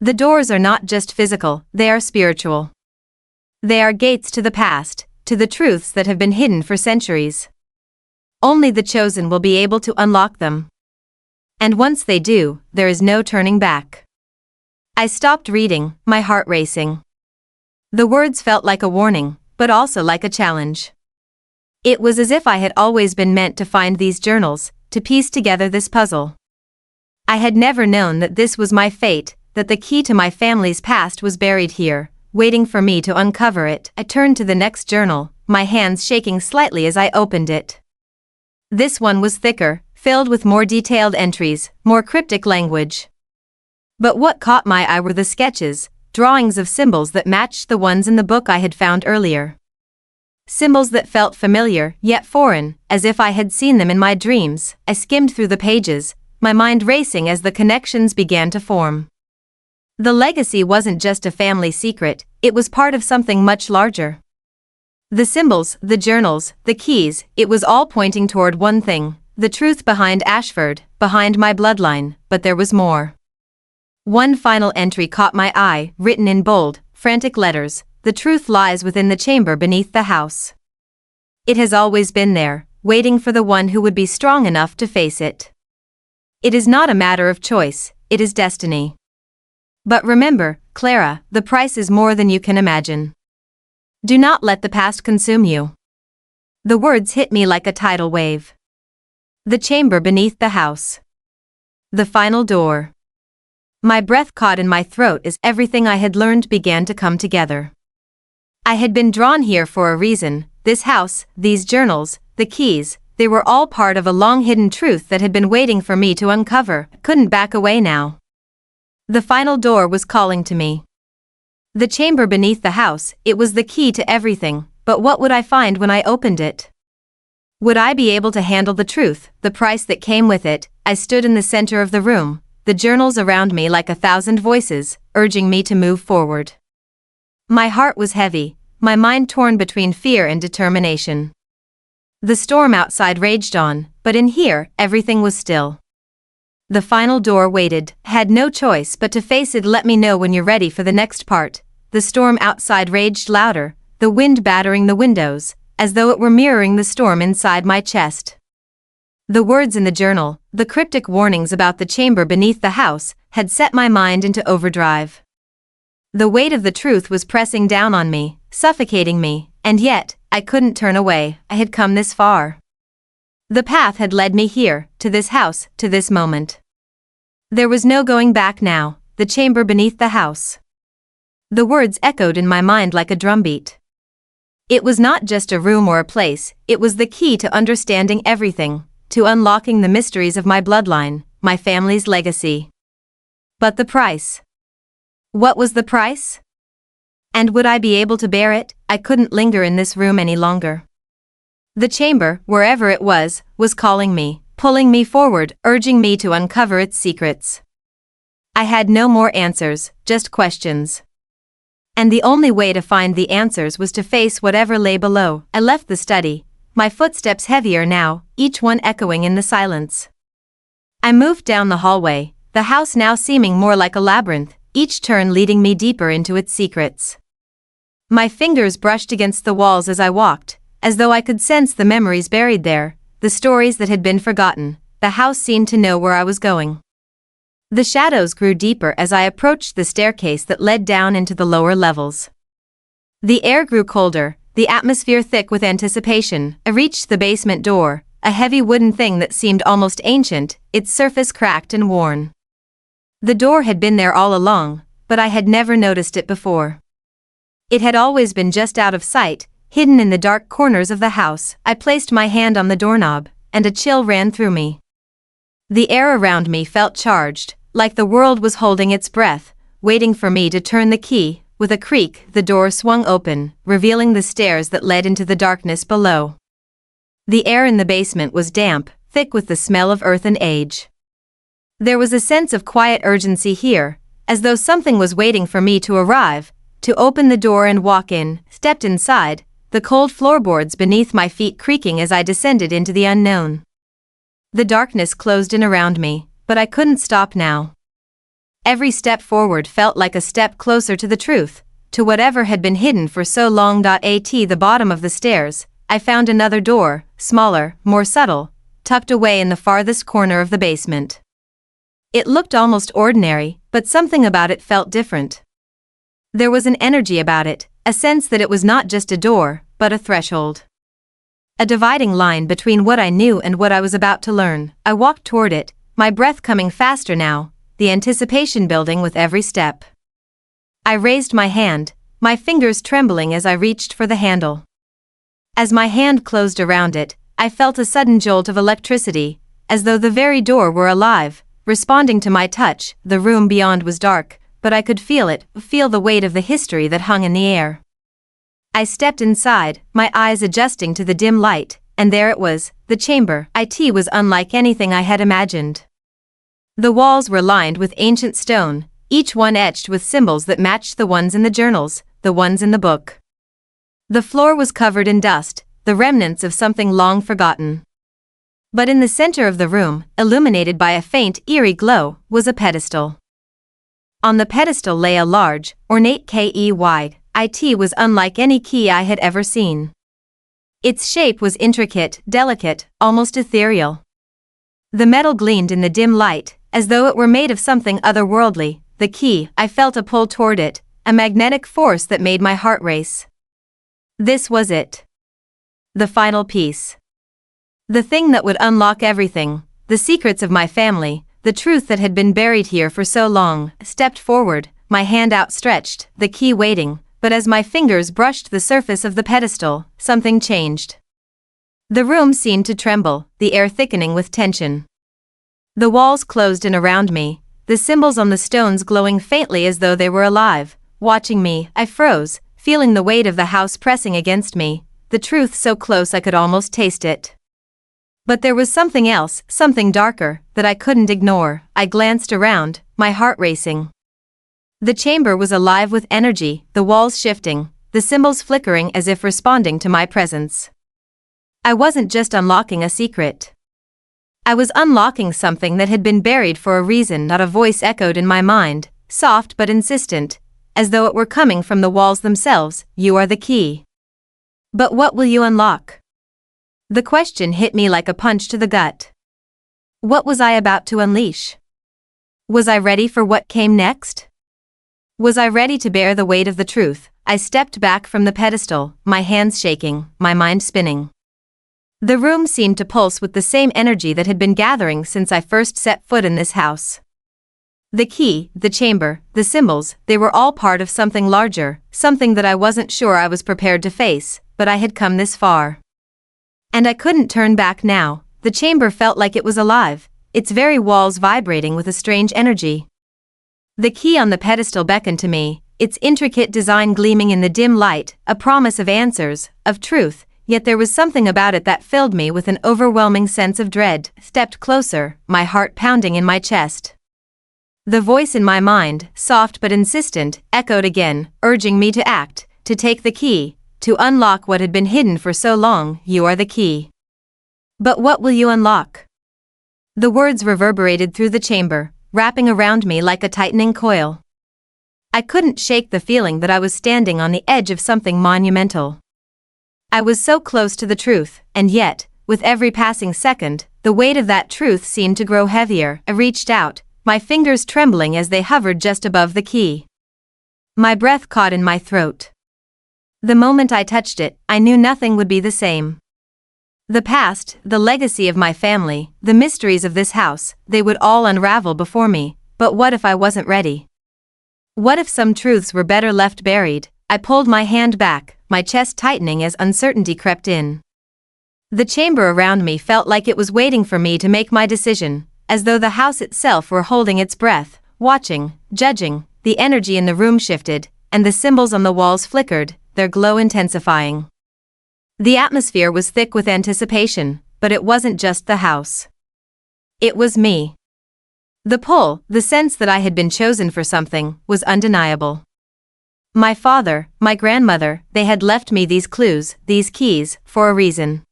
The doors are not just physical, they are spiritual. They are gates to the past, to the truths that have been hidden for centuries. Only the chosen will be able to unlock them. And once they do, there is no turning back. I stopped reading, my heart racing. The words felt like a warning, but also like a challenge. It was as if I had always been meant to find these journals, to piece together this puzzle. I had never known that this was my fate, that the key to my family's past was buried here, waiting for me to uncover it. I turned to the next journal, my hands shaking slightly as I opened it. This one was thicker, filled with more detailed entries, more cryptic language. But what caught my eye were the sketches, drawings of symbols that matched the ones in the book I had found earlier. Symbols that felt familiar, yet foreign, as if I had seen them in my dreams. I skimmed through the pages, my mind racing as the connections began to form. The legacy wasn't just a family secret, it was part of something much larger. The symbols, the journals, the keys, it was all pointing toward one thing, the truth behind Ashford, behind my bloodline, but there was more. One final entry caught my eye, written in bold, frantic letters: "The truth lies within the chamber beneath the house." It has always been there, waiting for the one who would be strong enough to face it. It is not a matter of choice, it is destiny. But remember, Clara, the price is more than you can imagine. Do not let the past consume you. The words hit me like a tidal wave. The chamber beneath the house. The final door. My breath caught in my throat as everything I had learned began to come together. I had been drawn here for a reason. This house, these journals, the keys, they were all part of a long-hidden truth that had been waiting for me to uncover. I couldn't back away now. The final door was calling to me. The chamber beneath the house, it was the key to everything, but what would I find when I opened it? Would I be able to handle the truth, the price that came with it? I stood in the center of the room, the journals around me like 1,000 voices, urging me to move forward. My heart was heavy, my mind torn between fear and determination. The storm outside raged on, but in here, everything was still. The final door waited, had no choice but to face it. Let me know when you're ready for the next part. The storm outside raged louder, the wind battering the windows, as though it were mirroring the storm inside my chest. The words in the journal, the cryptic warnings about the chamber beneath the house, had set my mind into overdrive. The weight of the truth was pressing down on me, suffocating me, and yet, I couldn't turn away. I had come this far. The path had led me here, to this house, to this moment. There was no going back now, the chamber beneath the house. The words echoed in my mind like a drumbeat. It was not just a room or a place, it was the key to understanding everything, to unlocking the mysteries of my bloodline, my family's legacy. But the price. What was the price? And would I be able to bear it? I couldn't linger in this room any longer. The chamber, wherever it was calling me, pulling me forward, urging me to uncover its secrets. I had no more answers, just questions. And the only way to find the answers was to face whatever lay below. I left the study, my footsteps heavier now, each one echoing in the silence. I moved down the hallway, the house now seeming more like a labyrinth, each turn leading me deeper into its secrets. My fingers brushed against the walls as I walked, as though I could sense the memories buried there, the stories that had been forgotten. The house seemed to know where I was going. The shadows grew deeper as I approached the staircase that led down into the lower levels. The air grew colder, the atmosphere thick with anticipation. I reached the basement door, a heavy wooden thing that seemed almost ancient, its surface cracked and worn. The door had been there all along, but I had never noticed it before. It had always been just out of sight, hidden in the dark corners of the house. I placed my hand on the doorknob, and a chill ran through me. The air around me felt charged, like the world was holding its breath, waiting for me to turn the key. With a creak, the door swung open, revealing the stairs that led into the darkness below. The air in the basement was damp, thick with the smell of earth and age. There was a sense of quiet urgency here, as though something was waiting for me to arrive. To open the door and walk in, stepped inside, the cold floorboards beneath my feet creaking as I descended into the unknown. The darkness closed in around me, but I couldn't stop now. Every step forward felt like a step closer to the truth, to whatever had been hidden for so long. At the bottom of the stairs, I found another door, smaller, more subtle, tucked away in the farthest corner of the basement. It looked almost ordinary, but something about it felt different. There was an energy about it, a sense that it was not just a door, but a threshold. A dividing line between what I knew and what I was about to learn. I walked toward it, my breath coming faster now, the anticipation building with every step. I raised my hand, my fingers trembling as I reached for the handle. As my hand closed around it, I felt a sudden jolt of electricity, as though the very door were alive, responding to my touch. The room beyond was dark, but I could feel the weight of the history that hung in the air. I stepped inside, my eyes adjusting to the dim light, and there it was, the chamber. It was unlike anything I had imagined. The walls were lined with ancient stone, each one etched with symbols that matched the ones in the journals, the ones in the book. The floor was covered in dust, the remnants of something long forgotten. But in the center of the room, illuminated by a faint, eerie glow, was a pedestal. On the pedestal lay a large, ornate key. It was unlike any key I had ever seen. Its shape was intricate, delicate, almost ethereal. The metal gleamed in the dim light, as though it were made of something otherworldly. The key, I felt a pull toward it, a magnetic force that made my heart race. This was it. The final piece. The thing that would unlock everything, the secrets of my family, the truth that had been buried here for so long. I stepped forward, my hand outstretched, the key waiting, but as my fingers brushed the surface of the pedestal, something changed. The room seemed to tremble, the air thickening with tension. The walls closed in around me, the symbols on the stones glowing faintly as though they were alive, watching me. I froze, feeling the weight of the house pressing against me, the truth so close I could almost taste it. But there was something else, something darker, that I couldn't ignore. I glanced around, my heart racing. The chamber was alive with energy, the walls shifting, the symbols flickering as if responding to my presence. I wasn't just unlocking a secret. I was unlocking something that had been buried for a reason. Not a voice echoed in my mind, soft but insistent, as though it were coming from the walls themselves. You are the key. But what will you unlock? The question hit me like a punch to the gut. What was I about to unleash? Was I ready for what came next? Was I ready to bear the weight of the truth? I stepped back from the pedestal, my hands shaking, my mind spinning. The room seemed to pulse with the same energy that had been gathering since I first set foot in this house. The key, the chamber, the symbols, they were all part of something larger, something that I wasn't sure I was prepared to face, but I had come this far. And I couldn't turn back now. The chamber felt like it was alive, its very walls vibrating with a strange energy. The key on the pedestal beckoned to me, its intricate design gleaming in the dim light, a promise of answers, of truth, yet there was something about it that filled me with an overwhelming sense of dread. Stepped closer, my heart pounding in my chest. The voice in my mind, soft but insistent, echoed again, urging me to act, to take the key, to unlock what had been hidden for so long. You are the key. But what will you unlock? The words reverberated through the chamber, wrapping around me like a tightening coil. I couldn't shake the feeling that I was standing on the edge of something monumental. I was so close to the truth, and yet, with every passing second, the weight of that truth seemed to grow heavier. I reached out, my fingers trembling as they hovered just above the key. My breath caught in my throat. The moment I touched it, I knew nothing would be the same. The past, the legacy of my family, the mysteries of this house, they would all unravel before me, but what if I wasn't ready? What if some truths were better left buried? I pulled my hand back, my chest tightening as uncertainty crept in. The chamber around me felt like it was waiting for me to make my decision, as though the house itself were holding its breath, watching, judging. The energy in the room shifted, and the symbols on the walls flickered, their glow intensifying. The atmosphere was thick with anticipation, but it wasn't just the house. It was me. The pull, the sense that I had been chosen for something, was undeniable. My father, my grandmother, they had left me these clues, these keys, for a reason.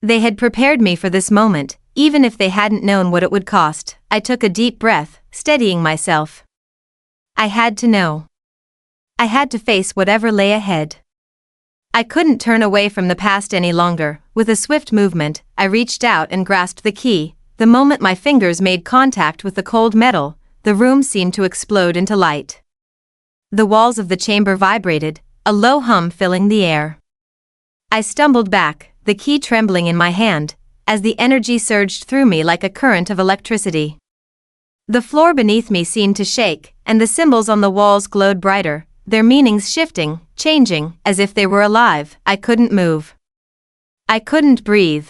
They had prepared me for this moment, even if they hadn't known what it would cost. I took a deep breath, steadying myself. I had to know. I had to face whatever lay ahead. I couldn't turn away from the past any longer. With a swift movement, I reached out and grasped the key. The moment my fingers made contact with the cold metal, the room seemed to explode into light. The walls of the chamber vibrated, a low hum filling the air. I stumbled back, the key trembling in my hand, as the energy surged through me like a current of electricity. The floor beneath me seemed to shake, and the symbols on the walls glowed brighter, their meanings shifting, changing, as if they were alive. I couldn't move. I couldn't breathe.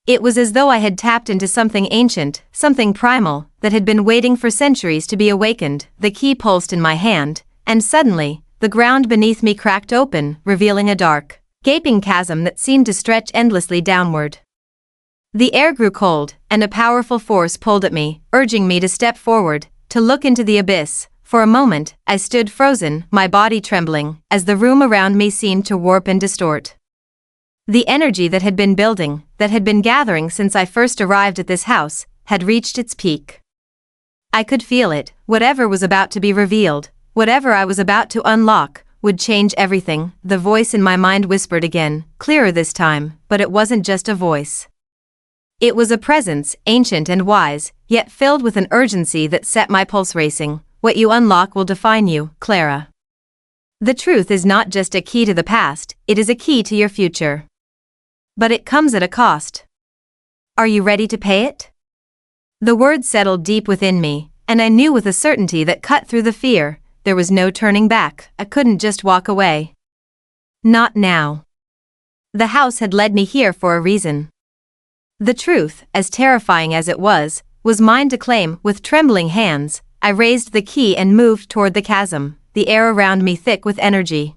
It was as though I had tapped into something ancient, something primal, that had been waiting for centuries to be awakened. The key pulsed in my hand, and suddenly, the ground beneath me cracked open, revealing a dark, gaping chasm that seemed to stretch endlessly downward. The air grew cold, and a powerful force pulled at me, urging me to step forward, to look into the abyss. For a moment, I stood frozen, my body trembling, as the room around me seemed to warp and distort. The energy that had been building, that had been gathering since I first arrived at this house, had reached its peak. I could feel it. Whatever was about to be revealed, whatever I was about to unlock, would change everything. The voice in my mind whispered again, clearer this time, but it wasn't just a voice. It was a presence, ancient and wise, yet filled with an urgency that set my pulse racing. What you unlock will define you, Clara. The truth is not just a key to the past, it is a key to your future. But it comes at a cost. Are you ready to pay it? The words settled deep within me, and I knew with a certainty that cut through the fear, there was no turning back. I couldn't just walk away. Not now. The house had led me here for a reason. The truth, as terrifying as it was mine to claim. With trembling hands, I raised the key and moved toward the chasm, the air around me thick with energy.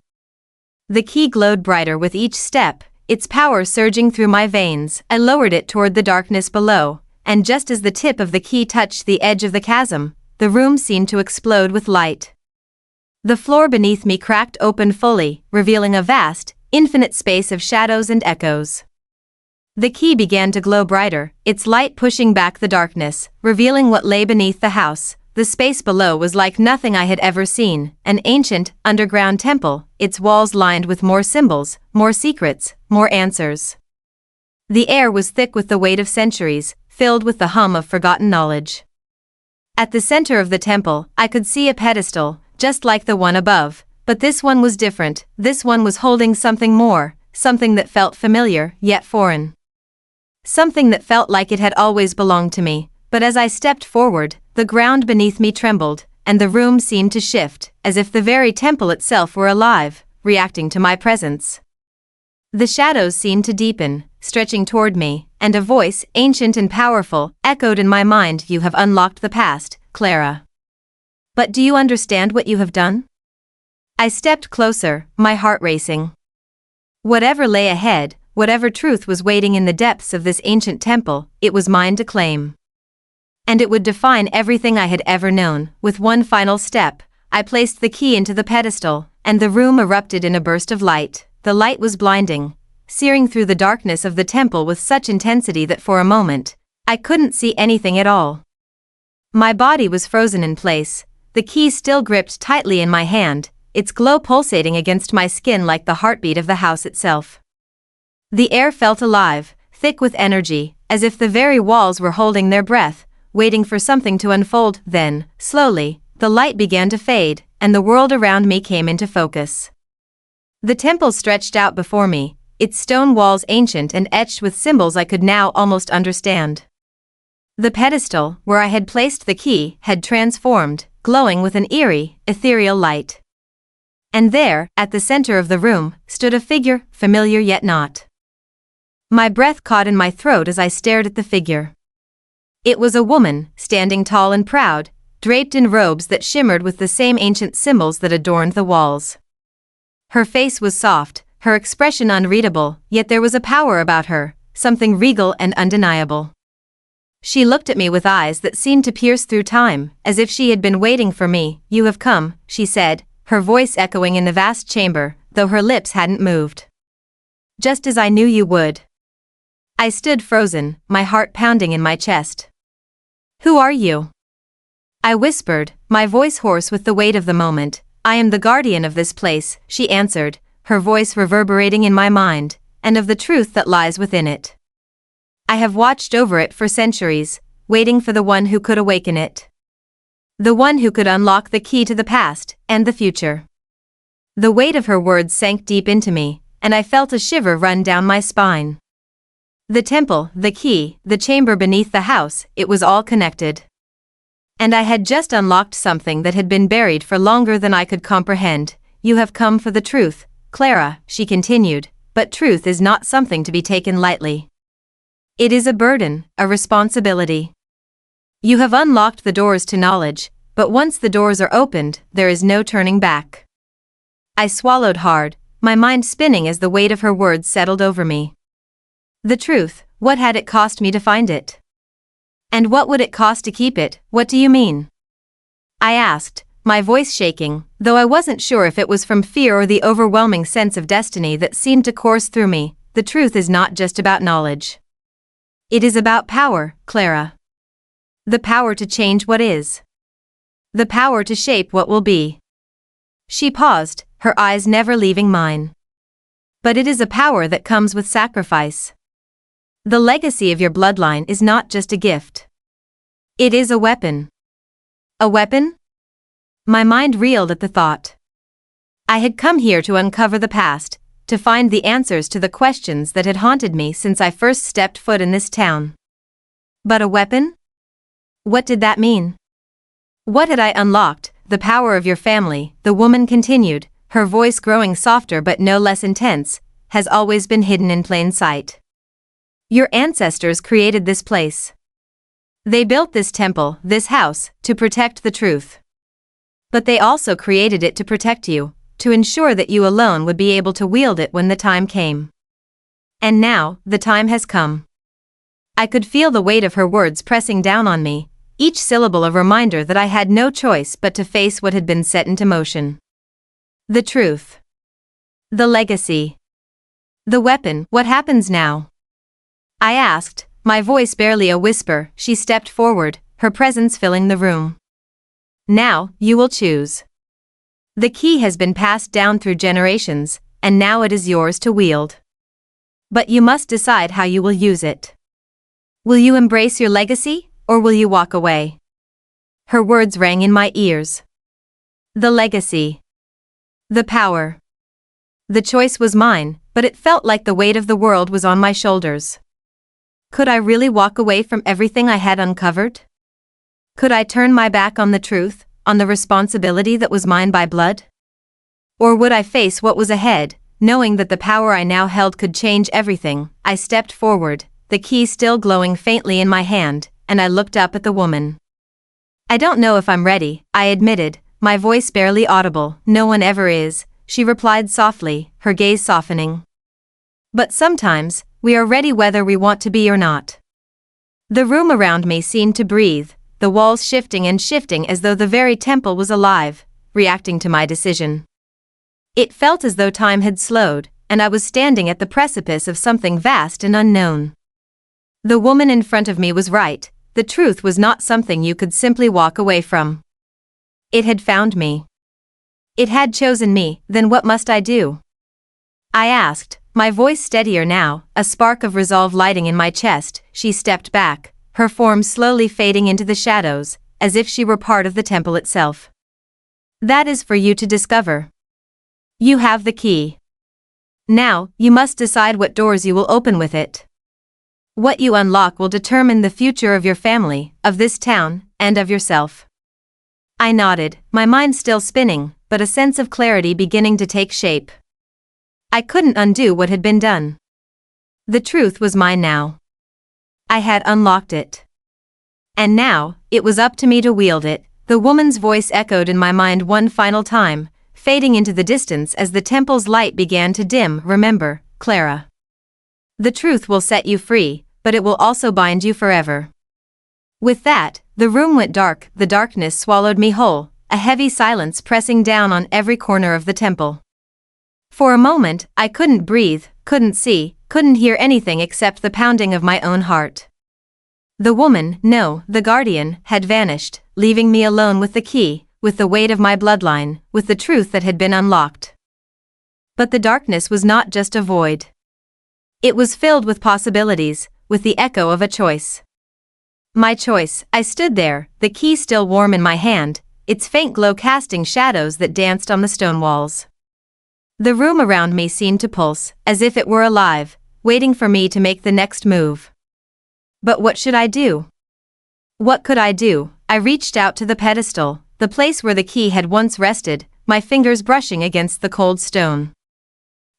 The key glowed brighter with each step, its power surging through my veins. I lowered it toward the darkness below, and just as the tip of the key touched the edge of the chasm, the room seemed to explode with light. The floor beneath me cracked open fully, revealing a vast, infinite space of shadows and echoes. The key began to glow brighter, its light pushing back the darkness, revealing what lay beneath the house. The space below was like nothing I had ever seen, an ancient, underground temple, its walls lined with more symbols, more secrets, more answers. The air was thick with the weight of centuries, filled with the hum of forgotten knowledge. At the center of the temple, I could see a pedestal, just like the one above, but this one was different. This one was holding something more, something that felt familiar, yet foreign. Something that felt like it had always belonged to me, but as I stepped forward, the ground beneath me trembled, and the room seemed to shift, as if the very temple itself were alive, reacting to my presence. The shadows seemed to deepen, stretching toward me, and a voice, ancient and powerful, echoed in my mind, "You have unlocked the past, Clara. But do you understand what you have done?" I stepped closer, my heart racing. Whatever lay ahead, whatever truth was waiting in the depths of this ancient temple, it was mine to claim. And it would define everything I had ever known. With one final step, I placed the key into the pedestal, and the room erupted in a burst of light. The light was blinding, searing through the darkness of the temple with such intensity that for a moment, I couldn't see anything at all. My body was frozen in place, the key still gripped tightly in my hand, its glow pulsating against my skin like the heartbeat of the house itself. The air felt alive, thick with energy, as if the very walls were holding their breath, waiting for something to unfold. Then, slowly, the light began to fade, and the world around me came into focus. The temple stretched out before me, its stone walls ancient and etched with symbols I could now almost understand. The pedestal, where I had placed the key, had transformed, glowing with an eerie, ethereal light. And there, at the center of the room, stood a figure, familiar yet not. My breath caught in my throat as I stared at the figure. It was a woman, standing tall and proud, draped in robes that shimmered with the same ancient symbols that adorned the walls. Her face was soft, her expression unreadable, yet there was a power about her, something regal and undeniable. She looked at me with eyes that seemed to pierce through time, as if she had been waiting for me. "You have come," she said, her voice echoing in the vast chamber, though her lips hadn't moved. "Just as I knew you would." I stood frozen, my heart pounding in my chest. "Who are you?" I whispered, my voice hoarse with the weight of the moment. "I am the guardian of this place," she answered, her voice reverberating in my mind, "and of the truth that lies within it. I have watched over it for centuries, waiting for the one who could awaken it. The one who could unlock the key to the past and the future." The weight of her words sank deep into me, and I felt a shiver run down my spine. The temple, the key, the chamber beneath the house, it was all connected. And I had just unlocked something that had been buried for longer than I could comprehend. "You have come for the truth, Clara," she continued, "but truth is not something to be taken lightly. It is a burden, a responsibility. You have unlocked the doors to knowledge, but once the doors are opened, there is no turning back." I swallowed hard, my mind spinning as the weight of her words settled over me. The truth, what had it cost me to find it? And what would it cost to keep it? "What do you mean?" I asked, my voice shaking, though I wasn't sure if it was from fear or the overwhelming sense of destiny that seemed to course through me. "The truth is not just about knowledge. It is about power, Clara. The power to change what is. The power to shape what will be." She paused, her eyes never leaving mine. "But it is a power that comes with sacrifice. The legacy of your bloodline is not just a gift. It is a weapon." "A weapon?" My mind reeled at the thought. I had come here to uncover the past, to find the answers to the questions that had haunted me since I first stepped foot in this town. But a weapon? What did that mean? What had I unlocked? "The power of your family," the woman continued, her voice growing softer but no less intense, "has always been hidden in plain sight. Your ancestors created this place. They built this temple, this house, to protect the truth. But they also created it to protect you, to ensure that you alone would be able to wield it when the time came. And now, the time has come." I could feel the weight of her words pressing down on me, each syllable a reminder that I had no choice but to face what had been set into motion. The truth. The legacy. The weapon. "What happens now?" I asked, my voice barely a whisper. She stepped forward, her presence filling the room. "Now, you will choose. The key has been passed down through generations, and now it is yours to wield. But you must decide how you will use it. Will you embrace your legacy, or will you walk away?" Her words rang in my ears. The legacy. The power. The choice was mine, but it felt like the weight of the world was on my shoulders. Could I really walk away from everything I had uncovered? Could I turn my back on the truth, on the responsibility that was mine by blood? Or would I face what was ahead, knowing that the power I now held could change everything? I stepped forward, the key still glowing faintly in my hand, and I looked up at the woman. I don't know if I'm ready, I admitted, my voice barely audible. No one ever is, she replied softly, her gaze softening. But sometimes, we are ready whether we want to be or not. The room around me seemed to breathe, the walls shifting and shifting as though the very temple was alive, reacting to my decision. It felt as though time had slowed, and I was standing at the precipice of something vast and unknown. The woman in front of me was right, the truth was not something you could simply walk away from. It had found me. It had chosen me. Then what must I do? I asked, my voice steadier now, a spark of resolve lighting in my chest. She stepped back, her form slowly fading into the shadows, as if she were part of the temple itself. That is for you to discover. You have the key. Now, you must decide what doors you will open with it. What you unlock will determine the future of your family, of this town, and of yourself. I nodded, my mind still spinning, but a sense of clarity beginning to take shape. I couldn't undo what had been done. The truth was mine now. I had unlocked it. And now, it was up to me to wield it. The woman's voice echoed in my mind one final time, fading into the distance as the temple's light began to dim. Remember, Clara. The truth will set you free, but it will also bind you forever. With that, the room went dark, the darkness swallowed me whole, a heavy silence pressing down on every corner of the temple. For a moment, I couldn't breathe, couldn't see, couldn't hear anything except the pounding of my own heart. The woman, no, the guardian, had vanished, leaving me alone with the key, with the weight of my bloodline, with the truth that had been unlocked. But the darkness was not just a void. It was filled with possibilities, with the echo of a choice. My choice. I stood there, the key still warm in my hand, its faint glow casting shadows that danced on the stone walls. The room around me seemed to pulse, as if it were alive, waiting for me to make the next move. But what should I do? What could I do? I reached out to the pedestal, the place where the key had once rested, my fingers brushing against the cold stone.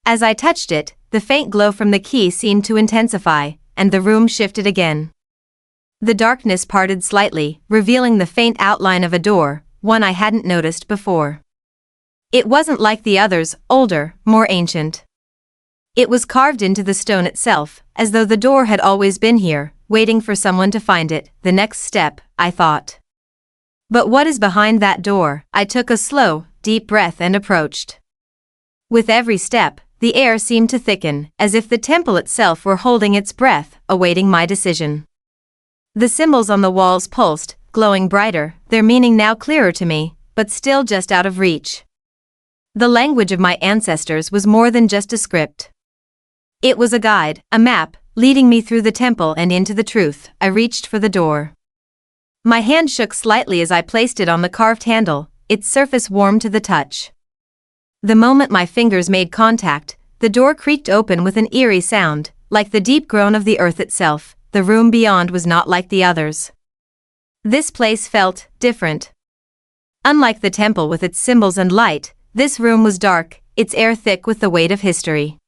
As I touched it, the faint glow from the key seemed to intensify, and the room shifted again. The darkness parted slightly, revealing the faint outline of a door, one I hadn't noticed before. It wasn't like the others, older, more ancient. It was carved into the stone itself, as though the door had always been here, waiting for someone to find it. The next step, I thought. But what is behind that door? I took a slow, deep breath and approached. With every step, the air seemed to thicken, as if the temple itself were holding its breath, awaiting my decision. The symbols on the walls pulsed, glowing brighter, their meaning now clearer to me, but still just out of reach. The language of my ancestors was more than just a script. It was a guide, a map, leading me through the temple and into the truth. I reached for the door. My hand shook slightly as I placed it on the carved handle, its surface warm to the touch. The moment my fingers made contact, the door creaked open with an eerie sound, like the deep groan of the earth itself. The room beyond was not like the others. This place felt different. Unlike the temple with its symbols and light, this room was dark, its air thick with the weight of history.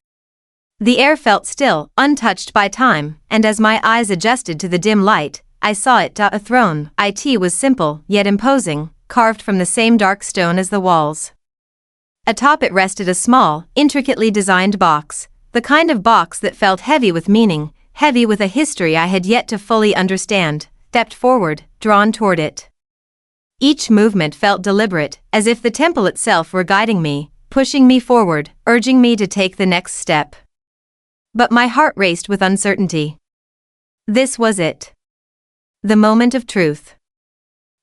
The air felt still, untouched by time, and as my eyes adjusted to the dim light, I saw it. A throne. It was simple, yet imposing, carved from the same dark stone as the walls. Atop it rested a small, intricately designed box, the kind of box that felt heavy with meaning, heavy with a history I had yet to fully understand. Stepped forward, drawn toward it. Each movement felt deliberate, as if the temple itself were guiding me, pushing me forward, urging me to take the next step. But my heart raced with uncertainty. This was it. The moment of truth.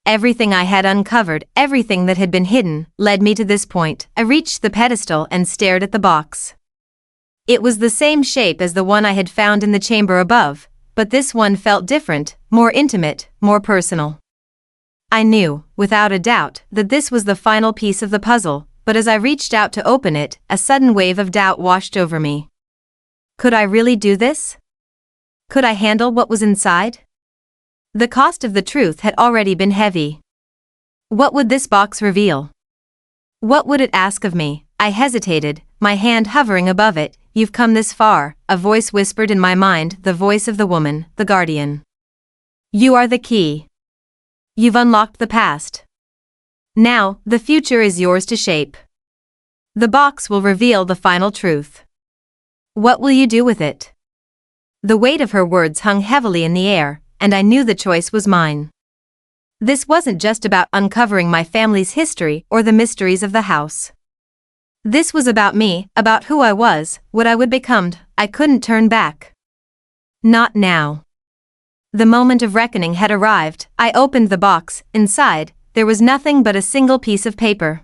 Everything I had uncovered, everything that had been hidden, led me to this point. I reached the pedestal and stared at the box. It was the same shape as the one I had found in the chamber above, but this one felt different, more intimate, more personal. I knew, without a doubt, that this was the final piece of the puzzle, but as I reached out to open it, a sudden wave of doubt washed over me. Could I really do this? Could I handle what was inside? The cost of the truth had already been heavy. What would this box reveal? What would it ask of me? I hesitated, my hand hovering above it. You've come this far, a voice whispered in my mind, the voice of the woman, the guardian. You are the key. You've unlocked the past. Now, the future is yours to shape. The box will reveal the final truth. What will you do with it? The weight of her words hung heavily in the air, and I knew the choice was mine. This wasn't just about uncovering my family's history or the mysteries of the house. This was about me, about who I was, what I would become. I couldn't turn back. Not now. The moment of reckoning had arrived. I opened the box. Inside, there was nothing but a single piece of paper.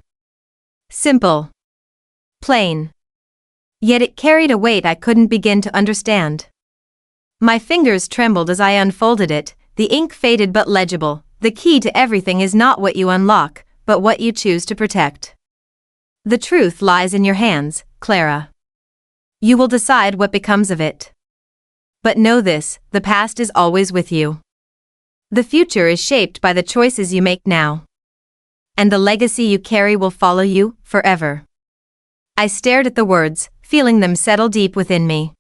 Simple. Plain. Yet it carried a weight I couldn't begin to understand. My fingers trembled as I unfolded it, the ink faded but legible. The key to everything is not what you unlock, but what you choose to protect. The truth lies in your hands, Clara. You will decide what becomes of it. But know this, the past is always with you. The future is shaped by the choices you make now. And the legacy you carry will follow you forever. I stared at the words, feeling them settle deep within me.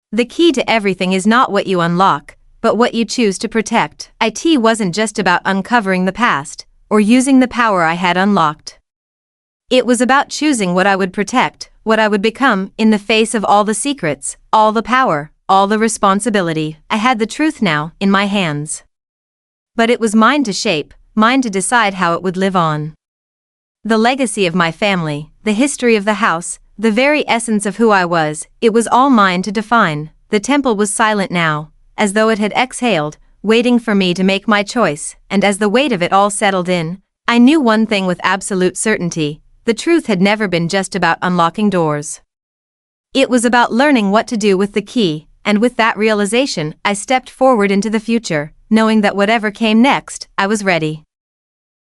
The key to everything is not what you unlock, but what you choose to protect. It wasn't just about uncovering the past, or using the power I had unlocked. It was about choosing what I would protect, what I would become, in the face of all the secrets, all the power, all the responsibility. I had the truth now, in my hands. But it was mine to shape, mine to decide how it would live on. The legacy of my family, the history of the house, the very essence of who I was, it was all mine to define. The temple was silent now, as though it had exhaled, waiting for me to make my choice, and as the weight of it all settled in, I knew one thing with absolute certainty: the truth had never been just about unlocking doors. It was about learning what to do with the key, and with that realization, I stepped forward into the future, knowing that whatever came next, I was ready.